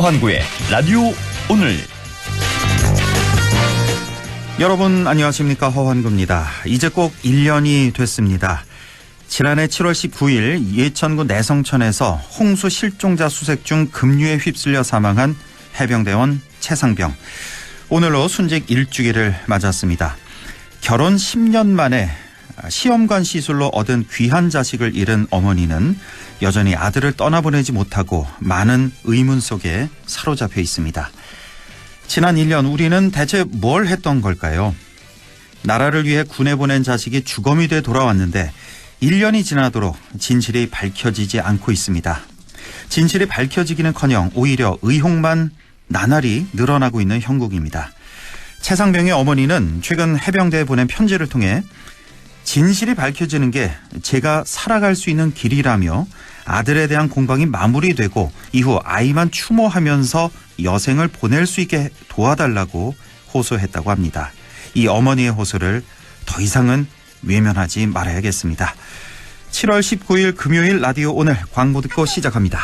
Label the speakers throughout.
Speaker 1: 허환구의 라디오 오늘.
Speaker 2: 여러분 안녕하십니까, 허환구입니다. 이제 꼭 1년이 됐습니다. 지난해 7월 19일 예천군 내성천에서 홍수 실종자 수색 중 급류에 휩쓸려 사망한 해병대원 최상병. 오늘로 순직 1주기를 맞았습니다. 결혼 10년 만에 시험관 시술로 얻은 귀한 자식을 잃은 어머니는 여전히 아들을 떠나보내지 못하고 많은 의문 속에 사로잡혀 있습니다. 지난 1년 우리는 대체 뭘 했던 걸까요? 나라를 위해 군에 보낸 자식이 주검이 돼 돌아왔는데 1년이 지나도록 진실이 밝혀지지 않고 있습니다. 진실이 밝혀지기는커녕 오히려 의혹만 나날이 늘어나고 있는 형국입니다. 최상병의 어머니는 최근 해병대에 보낸 편지를 통해 진실이 밝혀지는 게 제가 살아갈 수 있는 길이라며 아들에 대한 공방이 마무리되고 이후 아이만 추모하면서 여생을 보낼 수 있게 도와달라고 호소했다고 합니다. 이 어머니의 호소를 더 이상은 외면하지 말아야겠습니다. 7월 19일 금요일 라디오 오늘 광고 듣고 시작합니다.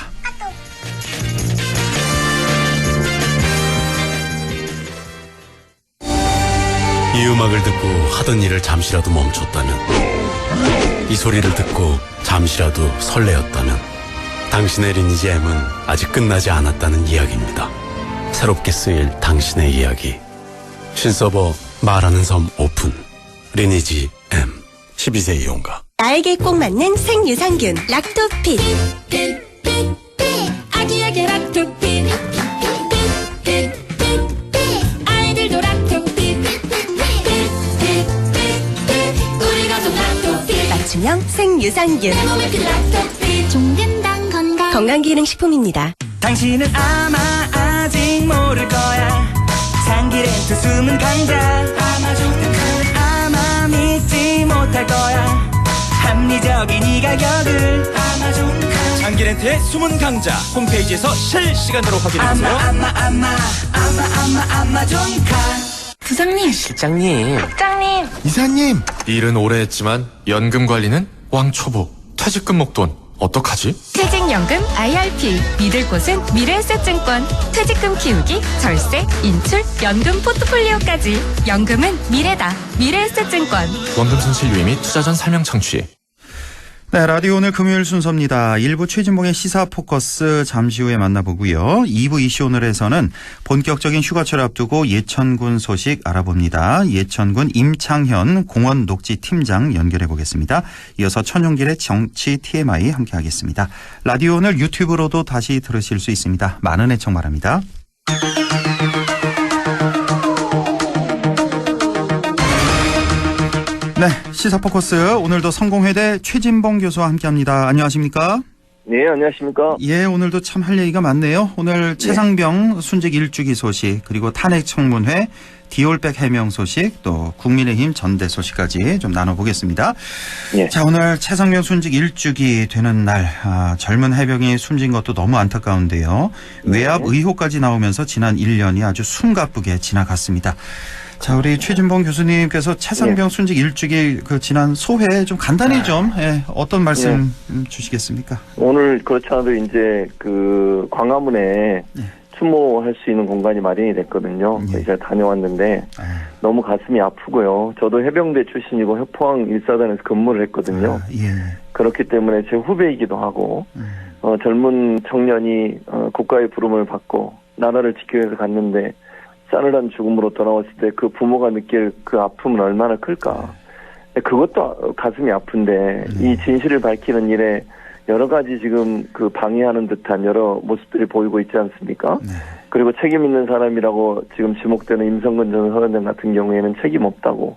Speaker 3: 이 음악을 듣고 하던 일을 잠시라도 멈췄다면, 이 소리를 듣고 잠시라도 설레었다면 당신의 리니지 M은 아직 끝나지 않았다는 이야기입니다. 새롭게 쓰일 당신의 이야기. 신서버 말하는 섬 오픈. 리니지 M 12세 이용가.
Speaker 4: 나에게 꼭 맞는 생유산균 락토핏.
Speaker 5: 아기에게 락토핏. 아이들도 락토핏. 우리 가족 락토핏.
Speaker 4: 맞춤형 생유산균.
Speaker 5: 내 몸에 필 락토핏. 종근당
Speaker 4: 건강기능식품입니다.
Speaker 6: 당신은 아마 아직 모를 거야. 상기렌트 숨은 강자. 아마 믿지 못할 거야. 합리적인 이 가격을.
Speaker 1: 장기렌트의 숨은 강자 홈페이지에서 실시간으로 확인해보세요.
Speaker 6: 아마존카.
Speaker 5: 부장님,
Speaker 7: 실장님,
Speaker 5: 국장님.
Speaker 8: 이사님, 일은 오래 했지만 연금 관리는 왕초보. 퇴직금 목돈 어떡하지?
Speaker 9: 퇴직연금 IRP. 믿을 곳은 미래에셋증권. 퇴직금 키우기, 절세, 인출, 연금 포트폴리오까지. 연금은 미래다. 미래에셋증권.
Speaker 8: 원금 손실 유의 및 투자 전 설명 청취.
Speaker 2: 네, 라디오 오늘 금요일 순서입니다. 1부 최진봉의 시사 포커스 잠시 후에 만나보고요. 2부 이슈 오늘에서는 본격적인 휴가철 앞두고 예천군 소식 알아봅니다. 예천군 임창현 공원 녹지 팀장 연결해 보겠습니다. 이어서 천용길의 정치 TMI 함께하겠습니다. 라디오 오늘 유튜브로도 다시 들으실 수 있습니다. 많은 애청 바랍니다. 네, 시사포커스 오늘도 성공회대 최진봉 교수와 함께합니다. 안녕하십니까?
Speaker 10: 네, 안녕하십니까?
Speaker 2: 예, 오늘도 참 할 얘기가 많네요. 오늘 최상병 순직 1주기 소식, 그리고 탄핵 청문회, 디올백 해명 소식, 또 국민의힘 전대 소식까지 좀 나눠보겠습니다.
Speaker 10: 예.
Speaker 2: 자, 오늘 최상병 순직 1주기 되는 날, 젊은 해병이 숨진 것도 너무 안타까운데요. 외압 의혹까지 나오면서 지난 1년이 아주 숨가쁘게 지나갔습니다. 자, 우리 최진봉 교수님께서 최상병 순직 1주기 그 지난 소회 좀 간단히 좀 어떤 말씀 주시겠습니까?
Speaker 10: 오늘 그렇지 않아도 이제 그 광화문에 추모할 수 있는 공간이 마련이 됐거든요. 제가 다녀왔는데 너무 가슴이 아프고요. 저도 해병대 출신이고 해포항 1사단에서 근무를 했거든요. 그렇기 때문에 제 후배이기도 하고 젊은 청년이 국가의 부름을 받고 나라를 지키기 위해서 갔는데 싸늘한 죽음으로 돌아왔을 때 그 부모가 느낄 그 아픔은 얼마나 클까. 그것도 가슴이 아픈데 이 진실을 밝히는 일에 여러 가지 지금 그 방해하는 듯한 여러 모습들이 보이고 있지 않습니까? 그리고 책임 있는 사람이라고 지금 지목되는 임성근 전 사단장 같은 경우에는 책임 없다고.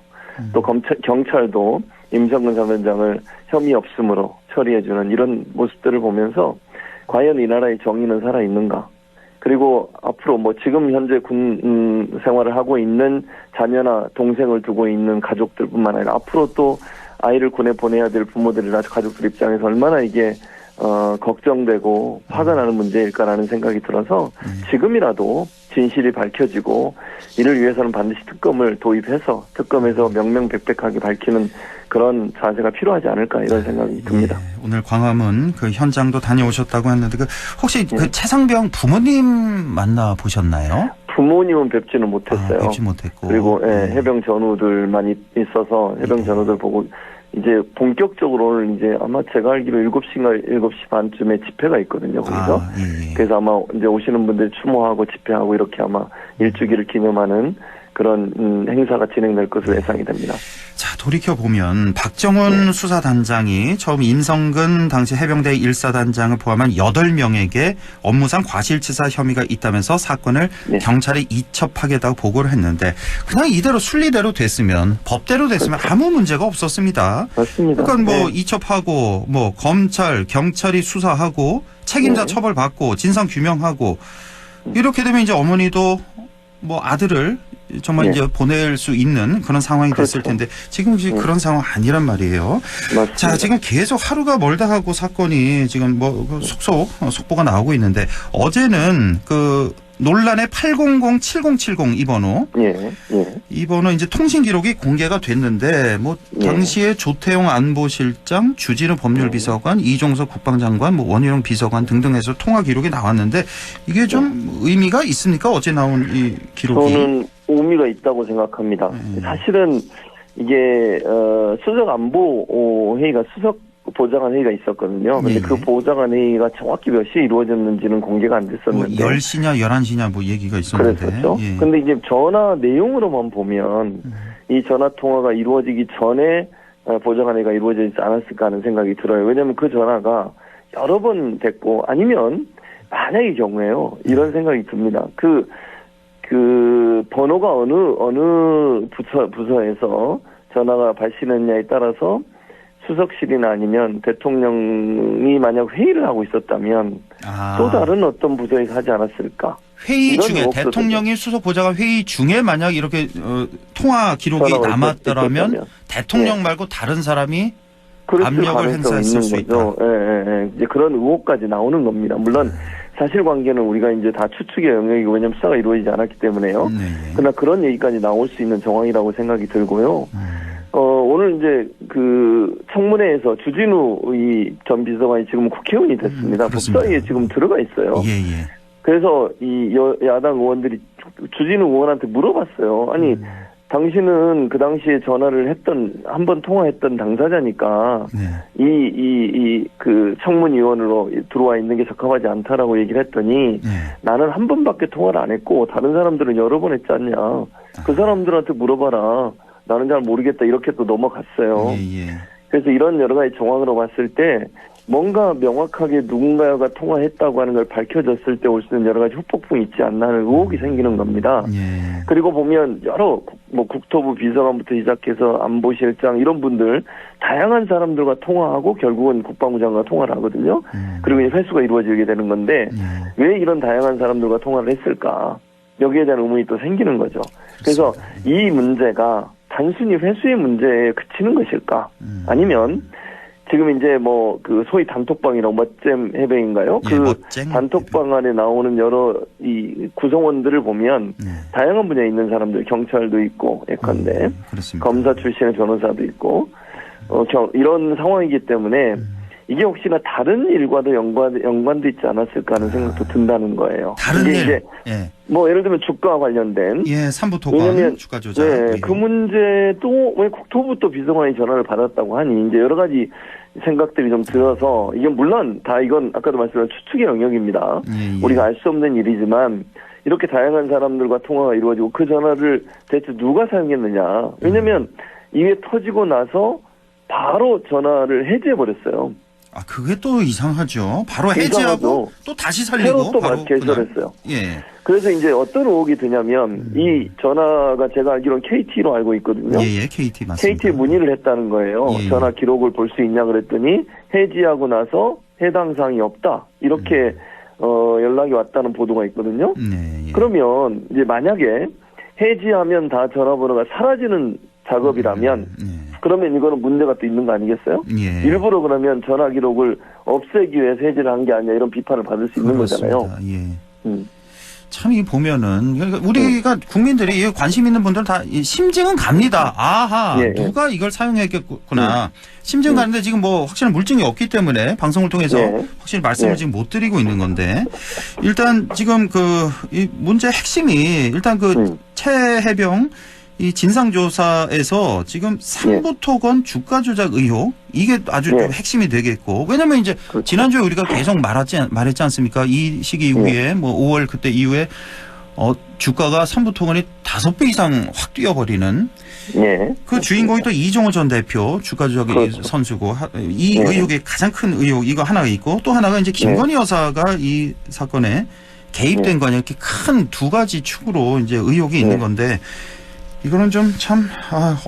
Speaker 10: 또 경찰도 임성근 사단장을 혐의 없음으로 처리해주는 이런 모습들을 보면서 과연 이 나라의 정의는 살아있는가? 그리고 앞으로 뭐 지금 현재 군 생활을 하고 있는 자녀나 동생을 두고 있는 가족들뿐만 아니라 앞으로 또 아이를 군에 보내야 될 부모들이나 가족들 입장에서 얼마나 이게 걱정되고 화가 나는 문제일까라는 생각이 들어서 지금이라도 진실이 밝혀지고 이를 위해서는 반드시 특검을 도입해서 특검에서 명명백백하게 밝히는 그런 자세가 필요하지 않을까 이런 생각이 듭니다.
Speaker 2: 예, 오늘 광화문 그 현장도 다녀오셨다고 했는데 혹시 그 최상병 부모님 만나 보셨나요?
Speaker 10: 부모님은 뵙지는 못했어요.
Speaker 2: 뵙지 못했고.
Speaker 10: 그리고 해병 전우들만 있어서 해병 전우들 보고 이제 본격적으로 오늘 이제 아마 제가 알기로 7시인가 7시 반쯤에 집회가 있거든요. 거기서. 그래서 아마 이제 오시는 분들 추모하고 집회하고 이렇게 아마 일주기를 기념하는 그런 행사가 진행될 것으로 예상이 됩니다.
Speaker 2: 자, 돌이켜보면 박정훈 수사단장이 처음 임성근 당시 해병대 1사단장을 포함한 8명에게 업무상 과실치사 혐의가 있다면서 사건을 경찰에 이첩하겠다고 보고를 했는데 그냥 이대로 순리대로 됐으면 법대로 됐으면 아무 문제가 없었습니다.
Speaker 10: 맞습니다.
Speaker 2: 그러니까 뭐 이첩하고 뭐 검찰, 경찰이 수사하고 책임자 처벌받고 진상 규명하고 이렇게 되면 이제 어머니도 뭐 아들을 정말 이제 보낼 수 있는 그런 상황이 됐을 텐데 지금 그런 상황 아니란 말이에요.
Speaker 10: 맞습니다.
Speaker 2: 자, 지금 계속 하루가 멀다 하고 사건이 지금 뭐 속보가 나오고 있는데 어제는 그 논란의 800-7070 이 번호. 이 번호 이제 통신 기록이 공개가 됐는데 뭐 당시에 조태용 안보실장, 주진우 법률비서관, 이종석 국방장관, 뭐 원희룡 비서관 등등해서 통화 기록이 나왔는데 이게 좀 의미가 있습니까? 어제 나온 이 기록이.
Speaker 10: 저는 의미가 있다고 생각합니다. 사실은 이게 수석 안보 회의가 수석 보좌관 회의가 있었거든요. 근데 그 보좌관 회의가 정확히 몇 시에 이루어졌는지는 공개가 안 됐었는데.
Speaker 2: 뭐 10시냐 11시냐 뭐 얘기가 있었는데.
Speaker 10: 그랬었죠. 근데 이제 전화 내용으로만 보면 이 전화 통화가 이루어지기 전에 보좌관 회의가 이루어지지 않았을까 하는 생각이 들어요. 왜냐하면 그 전화가 여러 번 됐고 아니면 만약의 경우에요. 이런 생각이 듭니다. 그 번호가 어느 부서에서 전화가 발신했냐에 따라서 수석실이나 아니면 대통령이 만약 회의를 하고 있었다면 또 다른 어떤 부서에서 하지 않았을까?
Speaker 2: 회의 중에 대통령이 수석 보좌관 회의 중에 만약 이렇게 통화 기록이 남았더라면 대통령 말고 다른 사람이 압력을 행사했을 수 있다.
Speaker 10: 이제 그런 의혹까지 나오는 겁니다. 물론 사실관계는 우리가 이제 다 추측의 영역이고 왜냐하면 수사가 이루어지지 않았기 때문에요. 그러나 그런 얘기까지 나올 수 있는 정황이라고 생각이 들고요. 오늘 이제 그 청문회에서 주진우 전 비서관이 지금 국회의원이 됐습니다. 법사위에 지금 들어가 있어요. 그래서 이 야당 의원들이 주진우 의원한테 물어봤어요. 아니 당신은 그 당시에 전화를 한 번 통화했던 당사자니까 그 청문위원으로 들어와 있는 게 적합하지 않다라고 얘기를 했더니 나는 한 번밖에 통화를 안 했고 다른 사람들은 여러 번 했지 않냐. 그 사람들한테 물어봐라. 나는 잘 모르겠다. 이렇게 또 넘어갔어요. 그래서 이런 여러 가지 정황으로 봤을 때 뭔가 명확하게 누군가가 통화했다고 하는 걸 밝혀졌을 때 올 수 있는 여러 가지 후폭풍이 있지 않나 하는 의혹이 생기는 겁니다. 그리고 보면 여러 뭐 국토부 비서관부터 시작해서 안보실장 이런 분들 다양한 사람들과 통화하고 결국은 국방부 장관과 통화를 하거든요. 그리고 이제 회수가 이루어지게 되는 건데 왜 이런 다양한 사람들과 통화를 했을까? 여기에 대한 의문이 또 생기는 거죠. 그래서 이 문제가 단순히 회수의 문제에 그치는 것일까? 아니면 지금 이제 뭐 그 소위 단톡방이라고 멋잼 해병인가요? 그 단톡방 안에 나오는 여러 이 구성원들을 보면 다양한 분야에 있는 사람들, 경찰도 있고 예컨대 검사 출신의 변호사도 있고 이런 상황이기 때문에 이게 혹시나 다른 일과도 연관돼 있지 않았을까 하는 생각도 든다는 거예요.
Speaker 2: 다른 일?
Speaker 10: 이제 뭐 예를 들면 주가와 관련된
Speaker 2: 3부 토건 주가 조작.
Speaker 10: 그 문제도 왜 국토부도 비서관이 전화를 받았다고 하니 이제 여러 가지 생각들이 좀 들어서 이게 물론 다 이건 아까도 말씀드린 추측의 영역입니다. 우리가 알 수 없는 일이지만 이렇게 다양한 사람들과 통화가 이루어지고 그 전화를 대체 누가 사용했느냐. 왜냐하면 이게 터지고 나서 바로 전화를 해제해버렸어요.
Speaker 2: 그게 또 이상하죠. 바로 해제하고 또 다시 살리고
Speaker 10: 새로 또 개설했어요. 그래서 이제 어떤 의혹이 드냐면 이 전화가 제가 알기로는 KT로 알고 있거든요.
Speaker 2: KT 맞습니다.
Speaker 10: KT에 문의를 했다는 거예요. 전화 기록을 볼 수 있냐 그랬더니 해지하고 나서 해당 사항이 없다. 이렇게 연락이 왔다는 보도가 있거든요. 그러면 이제 만약에 해지하면 다 전화번호가 사라지는 작업이라면 그러면 이거는 문제가 또 있는 거 아니겠어요? 일부러 그러면 전화 기록을 없애기 위해서 해지를 한 게 아니냐 이런 비판을 받을 수 있는 거잖아요.
Speaker 2: 참 이 보면은 그러니까 우리가 국민들이 관심 있는 분들 다 심증은 갑니다. 아하
Speaker 10: 예, 예.
Speaker 2: 누가 이걸 사용했겠구나. 심증 가는데 지금 뭐 확실한 물증이 없기 때문에 방송을 통해서
Speaker 10: 예.
Speaker 2: 확실히 말씀을
Speaker 10: 예.
Speaker 2: 지금 못 드리고 있는 건데 일단 지금 이 문제 핵심이 일단 최해병 이 진상조사에서 지금 삼부토건 주가 조작 의혹 이게 아주 좀 핵심이 되겠고 왜냐면 이제
Speaker 10: 그렇죠.
Speaker 2: 지난주에 우리가 계속 말했지 않습니까? 이 시기 이후에 뭐 5월 그때 이후에 주가가 삼부토건이 5배 이상 확 뛰어버리는 그 주인공이 또 이종호 전 대표 주가 조작의
Speaker 10: 그렇죠.
Speaker 2: 선수고 이 의혹의 가장 큰 의혹 이거 하나가 있고 또 하나가 이제 김건희 여사가 이 사건에 개입된 거냐 이렇게 큰 두 가지 축으로 이제 의혹이 있는 건데 이거는 좀 참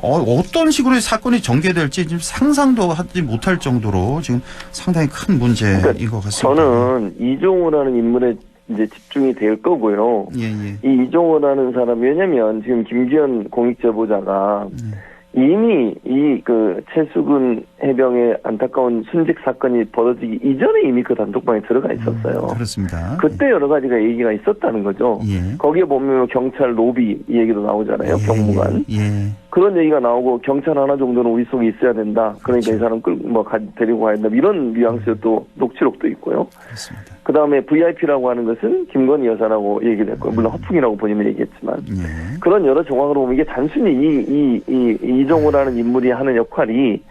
Speaker 2: 어떤 식으로 사건이 전개될지 지금 상상도 하지 못할 정도로 지금 상당히 큰 문제인 것 같습니다.
Speaker 10: 저는 이종호라는 인물에 이제 집중이 될 거고요.
Speaker 2: 예.
Speaker 10: 이 이종호라는 사람 왜냐면 지금 김기현 공익제보자가 이미 최수근 해병의 안타까운 순직 사건이 벌어지기 이전에 이미 그 단톡방에 들어가 있었어요.
Speaker 2: 그렇습니다.
Speaker 10: 그때 여러 가지가 얘기가 있었다는 거죠.
Speaker 2: 예.
Speaker 10: 거기에 보면 경찰 로비 이 얘기도 나오잖아요. 경무관. 그런 얘기가 나오고 경찰 하나 정도는 우리 속에 있어야 된다. 그러니까 이 사람 데리고 가야 된다. 이런 뉘앙스의 또 녹취록도 있고요.
Speaker 2: 그렇습니다.
Speaker 10: 그 다음에 VIP라고 하는 것은 김건희 여사라고 얘기를 했고요. 물론 허풍이라고 본인은 얘기했지만. 그런 여러 정황으로 보면 이게 단순히 이종호라는 인물이 하는 역할이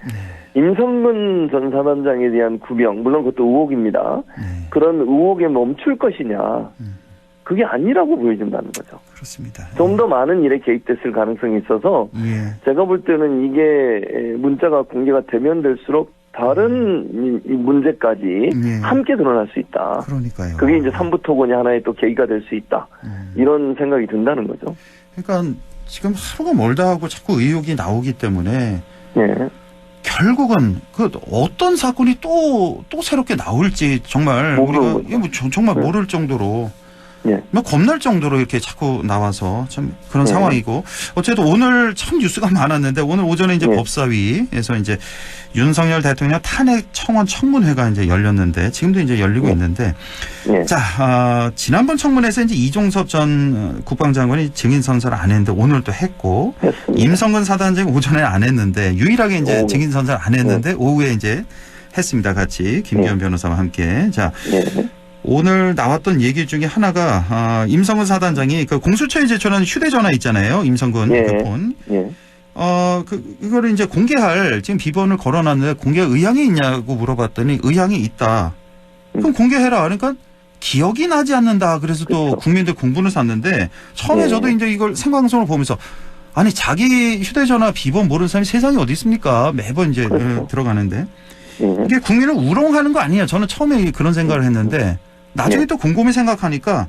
Speaker 10: 임성근 전 사단장에 대한 구명, 물론 그것도 의혹입니다. 그런 의혹에 멈출 것이냐. 그게 아니라고 보여진다는 거죠.
Speaker 2: 그렇습니다.
Speaker 10: 좀 더 많은 일에 개입됐을 가능성이 있어서 제가 볼 때는 이게 문자가 공개가 되면 될수록 다른 이 문제까지 함께 드러날 수 있다.
Speaker 2: 그러니까요.
Speaker 10: 그게 이제 삼부토건이 하나의 또 계기가 될 수 있다. 이런 생각이 든다는 거죠.
Speaker 2: 그러니까 지금 하루가 멀다 하고 자꾸 의혹이 나오기 때문에
Speaker 10: 예.
Speaker 2: 결국은 어떤 사건이 또 새롭게 나올지 정말 우리가 정말 모를 정도로 겁날 정도로 이렇게 자꾸 나와서 참 그런 상황이고 어쨌든 오늘 참 뉴스가 많았는데 오늘 오전에 이제 법사위에서 이제 윤석열 대통령 탄핵 청원 청문회가 이제 열렸는데 지금도 이제 열리고 있는데 자 지난번 청문회에서 이제 이종섭 전 국방장관이 증인 선서를 안 했는데 오늘 또 했고 임성근 사단장이 오전에 안 했는데 유일하게 이제 증인 선서를 안 했는데 오후에 이제 했습니다. 같이 김기현 변호사와 함께 자. 오늘 나왔던 얘기 중에 하나가 임성근 사단장이 그 공수처에 제출한 휴대전화 있잖아요. 임성근 폰. 이거를 이제 공개할 지금 비번을 걸어놨는데 공개 의향이 있냐고 물어봤더니 의향이 있다. 그럼 공개해라. 그러니까 기억이 나지 않는다. 그래서 또 국민들 공분을 샀는데 처음에 저도 이제 이걸 생방송을 보면서 아니 자기 휴대전화 비번 모르는 사람이 세상에 어디 있습니까? 매번 이제 들어가는데 이게 국민을 우롱하는 거 아니에요. 저는 처음에 그런 생각을 했는데 나중에 또 곰곰이 생각하니까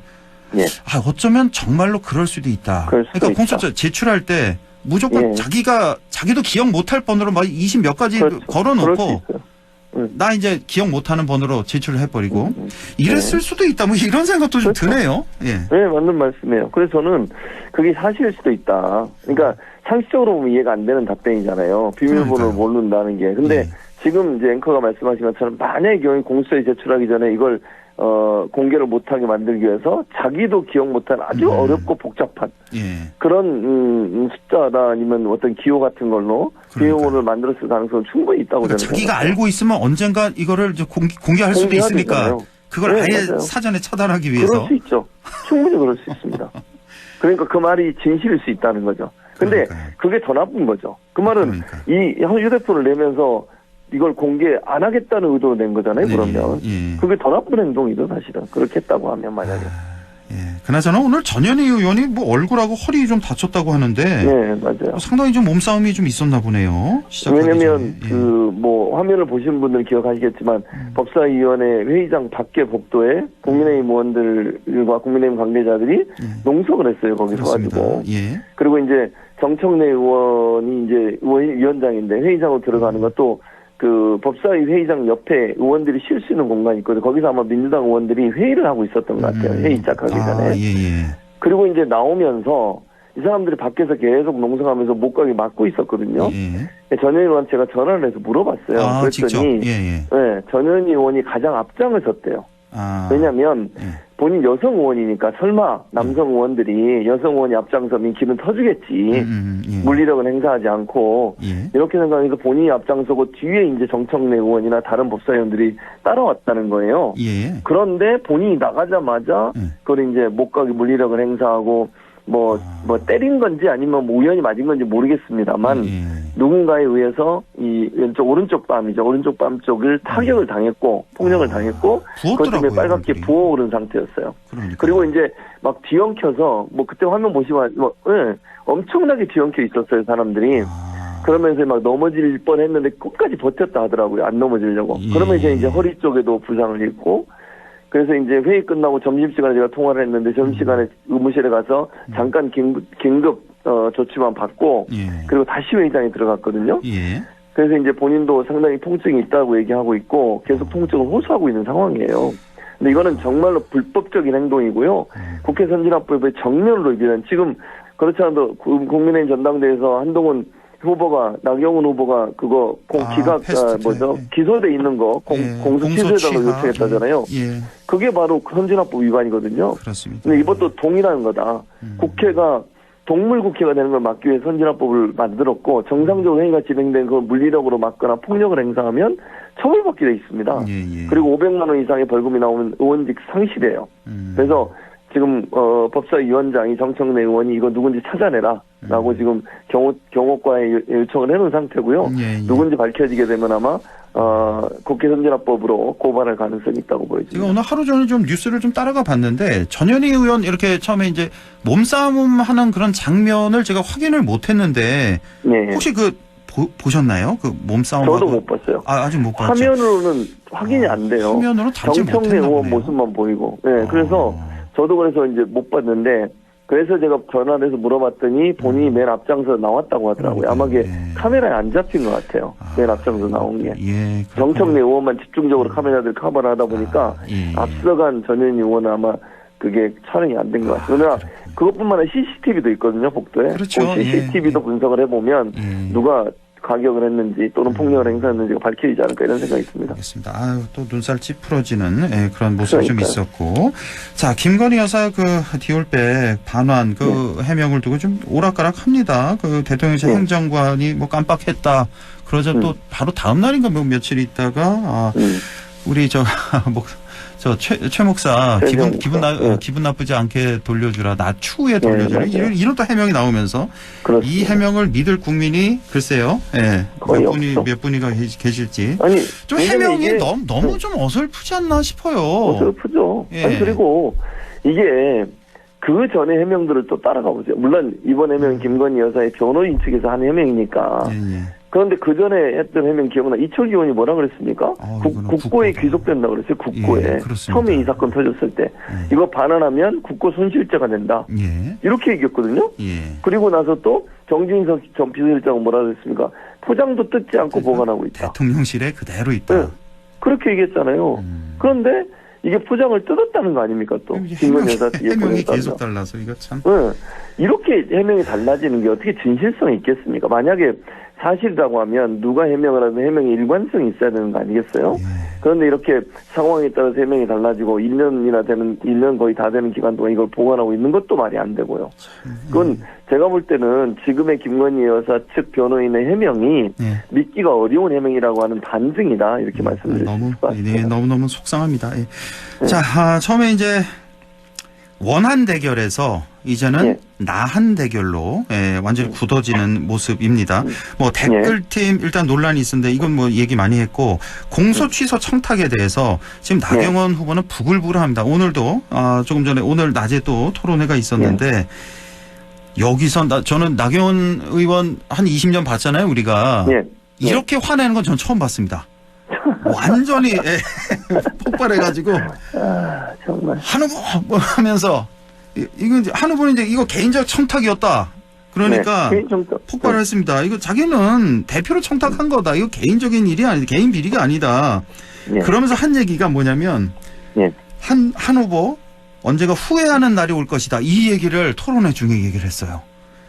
Speaker 2: 어쩌면 정말로 그럴 수도 있다. 그러니까 공수처 제출할 때 무조건 자기도 기억 못할 번호로 막 20 몇 가지 걸어놓고 나 이제 기억 못하는 번호로 제출을 해버리고 이랬을 수도 있다. 뭐 이런 생각도 좀 드네요. 네,
Speaker 10: 맞는 말씀이에요. 그래서 저는 그게 사실일 수도 있다. 그러니까 상식적으로 보면 이해가 안 되는 답변이잖아요. 비밀번호를 모른다는 게. 근데 지금 이제 앵커가 말씀하신 것처럼 만약의 경우에 공수처에 제출하기 전에 이걸 공개를 못하게 만들기 위해서 자기도 기억 못한 아주 어렵고 복잡한 그런 숫자나 아니면 어떤 기호 같은 걸로 비밀번호를 만들었을 가능성은 충분히 있다고 저는
Speaker 2: 자기가
Speaker 10: 생각해요.
Speaker 2: 알고 있으면 언젠가 이거를 공개할 수도 있으니까
Speaker 10: 되잖아요.
Speaker 2: 그걸 아예
Speaker 10: 맞아요.
Speaker 2: 사전에 차단하기 위해서.
Speaker 10: 그럴 수 있죠. 충분히 그럴 수 있습니다. 그러니까 그 말이 진실일 수 있다는 거죠. 근데 그게 더 나쁜 거죠. 그 말은 이 휴대폰을 내면서 이걸 공개 안 하겠다는 의도로 낸 거잖아요. 그러면 그게 더 나쁜 행동이죠. 사실은 그렇게 했다고 하면 만약에.
Speaker 2: 그나저나 오늘 전현희 의원이 뭐 얼굴하고 허리 좀 다쳤다고 하는데
Speaker 10: 맞아요.
Speaker 2: 상당히 좀 몸싸움이 좀 있었나 보네요.
Speaker 10: 왜냐면 화면을 보신 분들은 기억하시겠지만 법사위원회 회의장 밖에 복도에 국민의힘 의원들과 국민의힘 관계자들이 농성을 했어요. 거기서 가지고. 그리고 이제 정청래 의원이 이제 위원장인데 회의장으로 들어가는 것도 그 법사위 회의장 옆에 의원들이 쉴 수 있는 공간이 있거든요. 거기서 아마 민주당 의원들이 회의를 하고 있었던 것 같아요. 회의 시작하기 전에. 그리고 이제 나오면서 이 사람들이 밖에서 계속 농성하면서 못 가게 막고 있었거든요. 전현희 의원 제가 전화를 해서 물어봤어요. 그랬더니 전현희 의원이 가장 앞장을 섰대요. 왜냐하면 본인 여성 의원이니까 설마 남성 의원들이 여성 의원이 앞장서면 기분 터지겠지.
Speaker 2: 예.
Speaker 10: 물리력을 행사하지 않고
Speaker 2: 예.
Speaker 10: 이렇게 생각하니까 본인이 앞장서고 뒤에 이제 정청래 의원이나 다른 법사위원들이 따라왔다는 거예요.
Speaker 2: 예.
Speaker 10: 그런데 본인이 나가자마자 그걸 이제 못 가게 물리력을 행사하고 뭐 때린 건지 아니면 뭐 우연히 맞은 건지 모르겠습니다만
Speaker 2: 예.
Speaker 10: 누군가에 의해서 이 왼쪽 오른쪽 뺨 쪽을 타격을 당했고 폭력을 당했고 그것 때문에 빨갛게 부어오른 상태였어요.
Speaker 2: 그러니까.
Speaker 10: 그리고 이제 막 뒤엉켜서 뭐 그때 화면 보시면 엄청나게 뒤엉켜 있었어요 사람들이. 그러면서 막 넘어질 뻔했는데 끝까지 버텼다 하더라고요. 안 넘어지려고.
Speaker 2: 예.
Speaker 10: 그러면 이제 허리 쪽에도 부상을 입고. 그래서 이제 회의 끝나고 점심시간에 제가 통화를 했는데 점심시간에 의무실에 가서 잠깐 긴급 조치만 받고 그리고 다시 회의장에 들어갔거든요.
Speaker 2: 예.
Speaker 10: 그래서 이제 본인도 상당히 통증이 있다고 얘기하고 있고 계속 통증을 호소하고 있는 상황이에요. 근데 이거는 정말로 불법적인 행동이고요. 국회 선진화법에 정면으로 위반. 지금 그렇지 않아도 국민의힘 전당대회에서 한동훈 후보가 나경원 후보가 그거 기소돼 있는 거 공소 취소해달라고 요청했다잖아요.
Speaker 2: 예.
Speaker 10: 그게 바로 선진화법 위반이거든요.
Speaker 2: 그렇습니다.
Speaker 10: 근데 이것도 동일한 거다. 국회가 동물국회가 되는 걸 막기 위해 선진화법을 만들었고 정상적으로 회의가 진행된 걸 물리력으로 막거나 폭력을 행사하면 처벌받게 돼 있습니다.
Speaker 2: 예.
Speaker 10: 그리고 500만 원 이상의 벌금이 나오면 의원직 상실해요. 그래서 지금 법사위원장이 정청래 의원이 이거 누군지 찾아내라라고 지금 경호과에 요청을 해놓은 상태고요. 누군지 밝혀지게 되면 아마 국회 선진화법으로 고발할 가능성이 있다고 보여집니다.
Speaker 2: 제가 오늘 하루 종일 좀 뉴스를 좀 따라가 봤는데 전현희 의원 이렇게 처음에 이제 몸싸움 하는 그런 장면을 제가 확인을 못했는데 혹시 보셨나요? 그 몸싸움.
Speaker 10: 저도 못 봤어요.
Speaker 2: 아직 못 봤죠.
Speaker 10: 화면으로는 확인이 안 돼요.
Speaker 2: 화면으로 담지
Speaker 10: 정청래 의원 모습만 보이고. 그래서 저도 그래서 이제 못 봤는데 그래서 제가 전화를 해서 물어봤더니 본인이 맨 앞장서 나왔다고 하더라고요. 아마 이게 카메라에 안 잡힌 것 같아요. 맨 앞장서 나온 게. 정청래 의원만 집중적으로 카메라들 커버를 하다 보니까 앞서간 전현희 의원은 아마 그게 촬영이 안 된 것 같아요. 그러나 그것뿐만 아니라 CCTV도 있거든요. 복도에.
Speaker 2: 그렇죠.
Speaker 10: 그 CCTV도 분석을 해보면 누가 가격을 했는지 또는 폭력을 행사했는지가 밝혀지지 않을까 이런 생각이 듭니다.
Speaker 2: 알겠습니다. 또 눈살 찌푸러지는 그런 모습이 좀 있었고. 자, 김건희 여사 디올백 반환 해명을 두고 좀 오락가락합니다. 대통령실 행정관이 깜빡했다. 그러자 또 바로 다음 날인가 며칠 있다가 우리 최 목사 기분 나쁘지 않게 돌려주라. 나 추후에 돌려주라. 이런 또 해명이 나오면서 그렇습니다. 이 해명을 믿을 국민이 글쎄요. 몇 분이가 계실지. 아니, 좀 해명이 너무 좀 어설프지 않나 싶어요.
Speaker 10: 어설프죠. 아니, 그리고 이게 그 전에 해명들을 또 따라가 보세요. 물론 이번 해명은 김건희 여사의 변호인 측에서 한 해명이니까. 그런데 그 전에 했던 해명 기억나? 이철기 의원이 뭐라 그랬습니까? 국고에 귀속된다고 그랬어요. 국고에. 처음에 이 사건 터졌을 때. 이거 반환하면 국고 손실죄가 된다. 이렇게 얘기했거든요. 그리고 나서 또 정진석 전 비서실장은 뭐라 그랬습니까? 포장도 뜯지 않고 보관하고 있다.
Speaker 2: 대통령실에 그대로 있다.
Speaker 10: 그렇게 얘기했잖아요. 그런데 이게 포장을 뜯었다는 거 아닙니까 또? 김건희 여사
Speaker 2: 해명이 계속 달라서 이거 참.
Speaker 10: 이렇게 해명이 달라지는 게 어떻게 진실성이 있겠습니까? 만약에 사실이라고 하면 누가 해명을 하든 해명에 일관성이 있어야 되는 거 아니겠어요? 그런데 이렇게 상황에 따라서 해명이 달라지고 1년 거의 다 되는 기간 동안 이걸 보관하고 있는 것도 말이 안 되고요. 그건 제가 볼 때는 지금의 김건희 여사 측 변호인의 해명이 믿기가 어려운 해명이라고 하는 반증이다. 이렇게 말씀드릴 수 있을 것 같습니다.
Speaker 2: 너무너무 속상합니다. 자, 처음에 이제 원한 대결에서 이제는 나한 대결로 완전히 굳어지는 모습입니다. 댓글팀 일단 논란이 있었는데 이건 얘기 많이 했고 공소 취소 청탁에 대해서 지금 나경원 후보는 부글부글합니다. 오늘도 조금 전에 오늘 낮에 또 토론회가 있었는데 여기서 저는 나경원 의원 한 20년 봤잖아요, 우리가. 이렇게 화내는 건 전 처음 봤습니다. 완전히 폭발해가지고
Speaker 10: 정말
Speaker 2: 한 후보 하면서 이거 한 후보는 이거 개인적 청탁이었다. 그러니까 폭발을 했습니다. 이거 자기는 대표로 청탁한 거다. 이거 개인적인 일이 아니다. 개인 비리가 아니다. 그러면서 한 얘기가 뭐냐면 한 후보 언제가 후회하는 날이 올 것이다. 이 얘기를 토론회 중에 얘기를 했어요.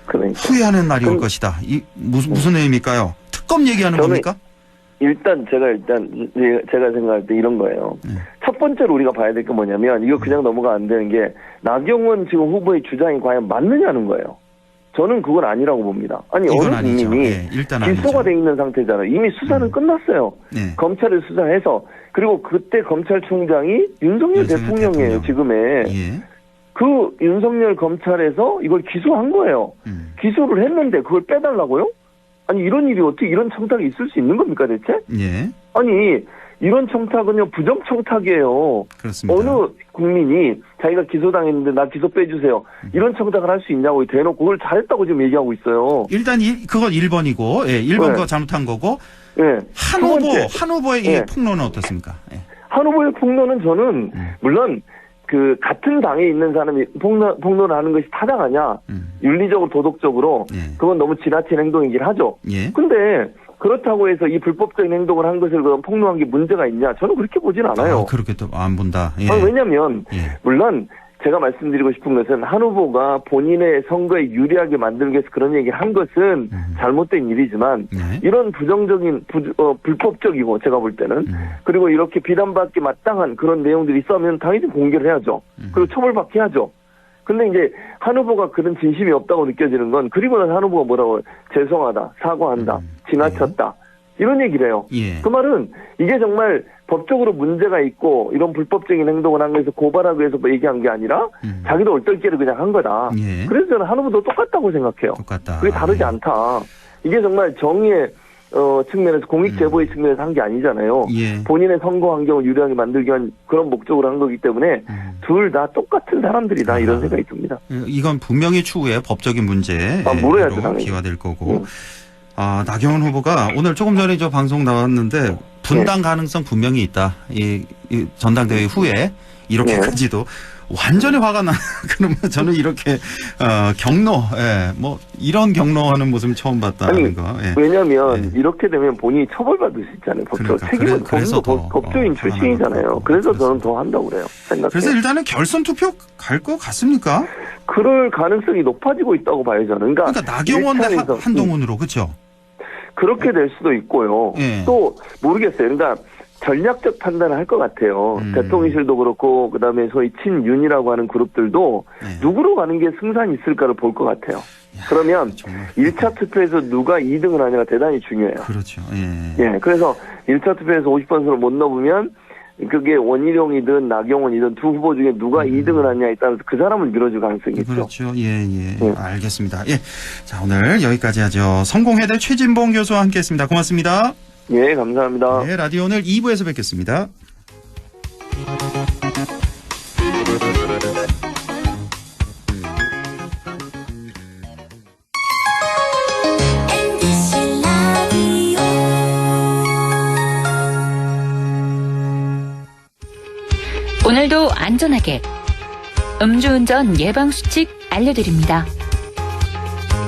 Speaker 2: 후회하는 날이 올 것이다. 무슨 의미일까요? 특검 얘기하는 겁니까?
Speaker 10: 제가 생각할 때 이런 거예요. 첫 번째로 우리가 봐야 될 게 뭐냐면 이거 그냥 넘어가 안 되는 게 나경원 지금 후보의 주장이 과연 맞느냐는 거예요. 저는 그건 아니라고 봅니다. 아니 어느
Speaker 2: 아니죠.
Speaker 10: 국민이
Speaker 2: 네, 일단
Speaker 10: 기소가
Speaker 2: 아니죠.
Speaker 10: 돼 있는 상태잖아요. 이미 수사는 끝났어요.
Speaker 2: 네.
Speaker 10: 검찰이 수사해서 그리고 그때 검찰총장이 윤석열 대통령이에요. 지금의.
Speaker 2: 예.
Speaker 10: 그 윤석열 검찰에서 이걸 기소한 거예요. 기소를 했는데 그걸 빼달라고요? 아니 이런 일이 어떻게 이런 청탁이 있을 수 있는 겁니까 대체?
Speaker 2: 예.
Speaker 10: 아니 이런 청탁은요 부정청탁이에요.
Speaker 2: 그렇습니다.
Speaker 10: 어느 국민이 자기가 기소당했는데 나 기소 빼주세요. 이런 청탁을 할 수 있냐고 대놓고 그걸 잘했다고 지금 얘기하고 있어요.
Speaker 2: 일단 그건 1번이고, 예, 1번
Speaker 10: 네.
Speaker 2: 그거 잘못한 거고,
Speaker 10: 네.
Speaker 2: 한 후보의 이
Speaker 10: 네.
Speaker 2: 폭로는 어떻습니까? 예.
Speaker 10: 한 후보의 폭로는 저는 물론 그 같은 당에 있는 사람이 폭로를 하는 것이 타당하냐 윤리적으로 도덕적으로
Speaker 2: 예.
Speaker 10: 그건 너무 지나친 행동이긴 하죠.
Speaker 2: 예.
Speaker 10: 근데 그렇다고 해서 이 불법적인 행동을 한 것을 그럼 폭로한 게 문제가 있냐? 저는 그렇게 보진 않아요.
Speaker 2: 아, 그렇게 또 안 본다. 예.
Speaker 10: 왜냐하면
Speaker 2: 예.
Speaker 10: 물론 제가 말씀드리고 싶은 것은 한 후보가 본인의 선거에 유리하게 만들기 위해서 그런 얘기를 한 것은 잘못된 일이지만
Speaker 2: 네.
Speaker 10: 이런 부정적인 불법적이고 제가 볼 때는 그리고 이렇게 비난받기 마땅한 그런 내용들이 있으면 당연히 공개를 해야죠. 그리고 처벌받게 해야죠. 근데 이제 한 후보가 그런 진심이 없다고 느껴지는 건 그리고 나서 한 후보가 뭐라고 죄송하다, 사과한다, 지나쳤다 이런 얘기를 해요.
Speaker 2: 예.
Speaker 10: 그 말은 이게 정말 법적으로 문제가 있고 이런 불법적인 행동을 한 거에서 고발하기 위해서 뭐 얘기한 게 아니라 자기도 얼떨결에 그냥 한 거다.
Speaker 2: 예.
Speaker 10: 그래서 저는 한 후보도 똑같다고 생각해요.
Speaker 2: 똑같다.
Speaker 10: 그게 다르지 않다. 이게 정말 정의의 측면에서 공익 제보의 측면에서 한 게 아니잖아요.
Speaker 2: 예.
Speaker 10: 본인의 선거 환경을 유리하게 만들기 위한 그런 목적으로 한 거기 때문에 둘 다 똑같은 사람들이다 이런 생각이 듭니다.
Speaker 2: 이건 분명히 추후에 법적인 문제로
Speaker 10: 물어야죠, 당연히.
Speaker 2: 비화될 거고. 나경원 후보가 오늘 조금 전에 저 방송 나왔는데 분당 가능성 분명히 있다. 이 전당대회 후에 이렇게까지도 완전히 화가 나. 그러면 저는 이렇게 경로, 뭐 이런 경로하는 모습 처음 봤다는 거. 예.
Speaker 10: 왜냐하면 이렇게 되면 본인이 처벌받을 수 있잖아요. 법적
Speaker 2: 그러니까.
Speaker 10: 책임은
Speaker 2: 그래서
Speaker 10: 본인도 법조인 출신이잖아요. 그래서 저는 더 한다고 그래요. 생각해요.
Speaker 2: 그래서 일단은 결선 투표 갈 것 같습니까?
Speaker 10: 그럴 가능성이 높아지고 있다고 봐요 저는. 그러니까
Speaker 2: 나경원 대
Speaker 10: 일차에서,
Speaker 2: 한동훈으로 그렇죠?
Speaker 10: 그렇게 될 수도 있고요.
Speaker 2: 예.
Speaker 10: 또 모르겠어요. 그러니까 전략적 판단을 할 것 같아요. 대통령실도 그렇고 그다음에 소위 친윤이라고 하는 그룹들도 누구로 가는 게 승산이 있을까를 볼 것 같아요. 그러면 1차 투표에서 누가 2등을 하냐가 대단히 중요해요.
Speaker 2: 그렇죠.
Speaker 10: 예. 그래서 1차 투표에서 50%를 못 넘으면 그게 원희룡이든 나경원이든 두 후보 중에 누가 2등을 하냐에 따라서 그 사람을 밀어줄 가능성이 있죠.
Speaker 2: 그렇죠. 예. 알겠습니다. 예. 자, 오늘 여기까지 하죠. 성공회대 최진봉 교수와 함께 했습니다. 고맙습니다.
Speaker 10: 예, 감사합니다.
Speaker 2: 네, 라디오 오늘 2부에서 뵙겠습니다.
Speaker 5: MBC 라디오
Speaker 9: 오늘도 안전하게 음주운전 예방수칙 알려드립니다.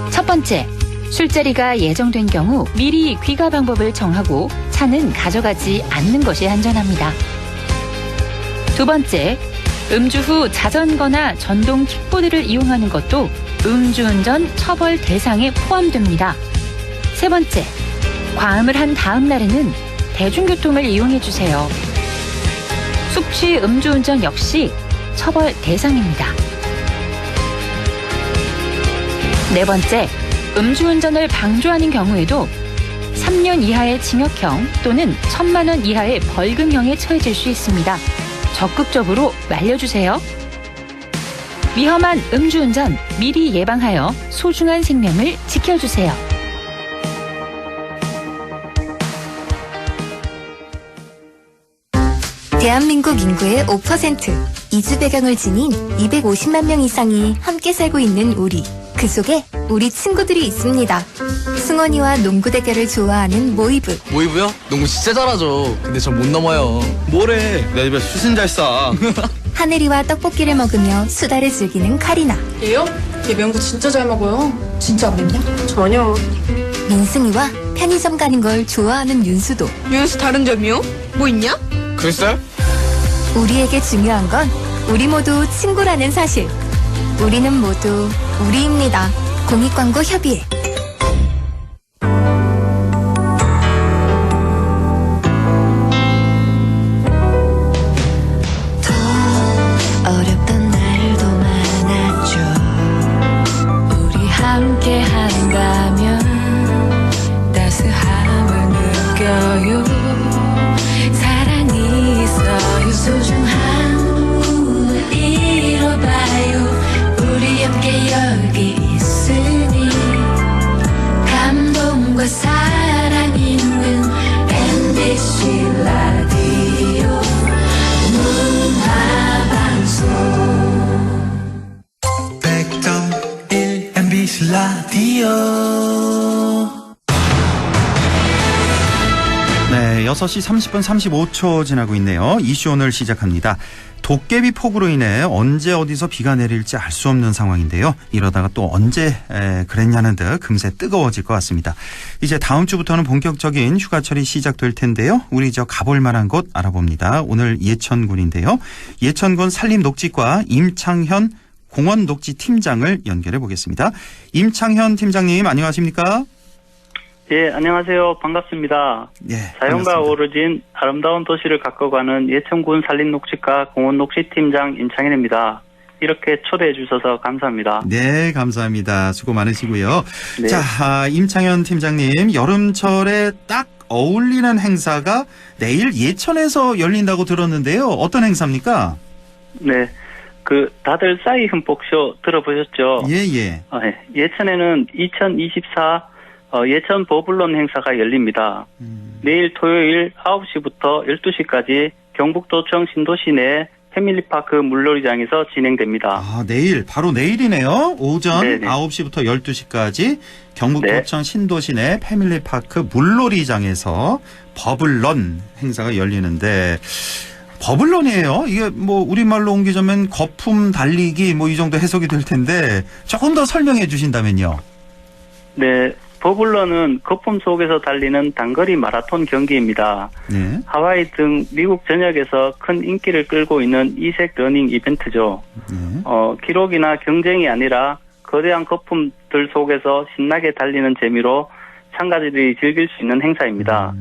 Speaker 9: 첫 번째, 술자리가 예정된 경우 미리 귀가 방법을 정하고 차는 가져가지 않는 것이 안전합니다. 두 번째, 음주 후 자전거나 전동 킥보드를 이용하는 것도 음주운전 처벌 대상에 포함됩니다. 세 번째, 과음을 한 다음 날에는 대중교통을 이용해 주세요. 숙취 음주운전 역시 처벌 대상입니다. 네 번째, 음주운전을 방조하는 경우에도 3년 이하의 징역형 또는 1,000만 원 이하의 벌금형에 처해질 수 있습니다. 적극적으로 말려주세요. 위험한 음주운전 미리 예방하여 소중한 생명을 지켜주세요.
Speaker 7: 대한민국 인구의 5%, 이주 배경을 지닌 250만 명 이상이 함께 살고 있는 우리. 그 속에 우리 친구들이 있습니다. 승원이와 농구 대결을 좋아하는 모이브.
Speaker 11: 모이브요? 농구 진짜 잘하죠. 근데 전 못 넘어요.
Speaker 12: 뭐래? 내 집에 수신 잘 쏴.
Speaker 7: 하늘이와 떡볶이를 먹으며 수다를 즐기는 카리나.
Speaker 13: 얘요? 얘 명구 진짜 잘 먹어요. 진짜 안 맵냐? 전혀.
Speaker 7: 민승이와 편의점 가는 걸 좋아하는 윤수도.
Speaker 13: 윤수 다른 점이요? 뭐 있냐?
Speaker 11: 글쎄?
Speaker 7: 우리에게 중요한 건 우리 모두 친구라는 사실. 우리는 모두 우리입니다. 공익광고 협의회.
Speaker 5: 함께 한다면 따스함을 느껴요. 사랑이 있어요. 소중한 꿈을 이뤄봐요. 우리 함께 여기 있으니 감동과 사랑 있는 MBC 라디오 문화방송
Speaker 6: 100.1 MBC 라디오.
Speaker 2: 네, 6시 30분 35초 지나고 있네요. 이슈 오늘 시작합니다. 도깨비 폭우로 인해 언제 어디서 비가 내릴지 알 수 없는 상황인데요. 이러다가 또 언제 그랬냐는 듯 금세 뜨거워질 것 같습니다. 이제 다음 주부터는 본격적인 휴가철이 시작될 텐데요. 우리 가볼 만한 곳 알아봅니다. 오늘 예천군인데요. 예천군 산림녹지과 임창현 공원녹지팀장을 연결해 보겠습니다. 임창현 팀장님 안녕하십니까?
Speaker 14: 예, 안녕하세요. 반갑습니다.
Speaker 2: 예,
Speaker 14: 자연과
Speaker 2: 반갑습니다.
Speaker 14: 어우러진 아름다운 도시를 가꿔가는 예천군 산림녹지과 공원녹지팀장 임창현입니다. 이렇게 초대해 주셔서 감사합니다.
Speaker 2: 네, 감사합니다. 수고 많으시고요.
Speaker 14: 네.
Speaker 2: 자, 임창현 팀장님, 여름철에 딱 어울리는 행사가 내일 예천에서 열린다고 들었는데요. 어떤 행사입니까?
Speaker 14: 네, 다들 싸이 흠뻑쇼 들어보셨죠?
Speaker 2: 예, 예.
Speaker 14: 예천에는 2024 예천 버블론 행사가 열립니다. 내일 토요일 9시부터 12시까지 경북도청 신도시 내 패밀리파크 물놀이장에서 진행됩니다.
Speaker 2: 아, 내일, 바로 내일이네요. 오전
Speaker 14: 네네.
Speaker 2: 9시부터 12시까지 경북도청 신도시 내 패밀리파크 물놀이장에서 버블런 행사가 열리는데, 버블런이에요. 이게 우리말로 옮기자면 거품 달리기 이 정도 해석이 될 텐데, 조금 더 설명해 주신다면요.
Speaker 14: 네, 버블런은 거품 속에서 달리는 단거리 마라톤 경기입니다.
Speaker 2: 네.
Speaker 14: 하와이 등 미국 전역에서 큰 인기를 끌고 있는 이색 러닝 이벤트죠.
Speaker 2: 네.
Speaker 14: 기록이나 경쟁이 아니라 거대한 거품들 속에서 신나게 달리는 재미로 참가자들이 즐길 수 있는 행사입니다.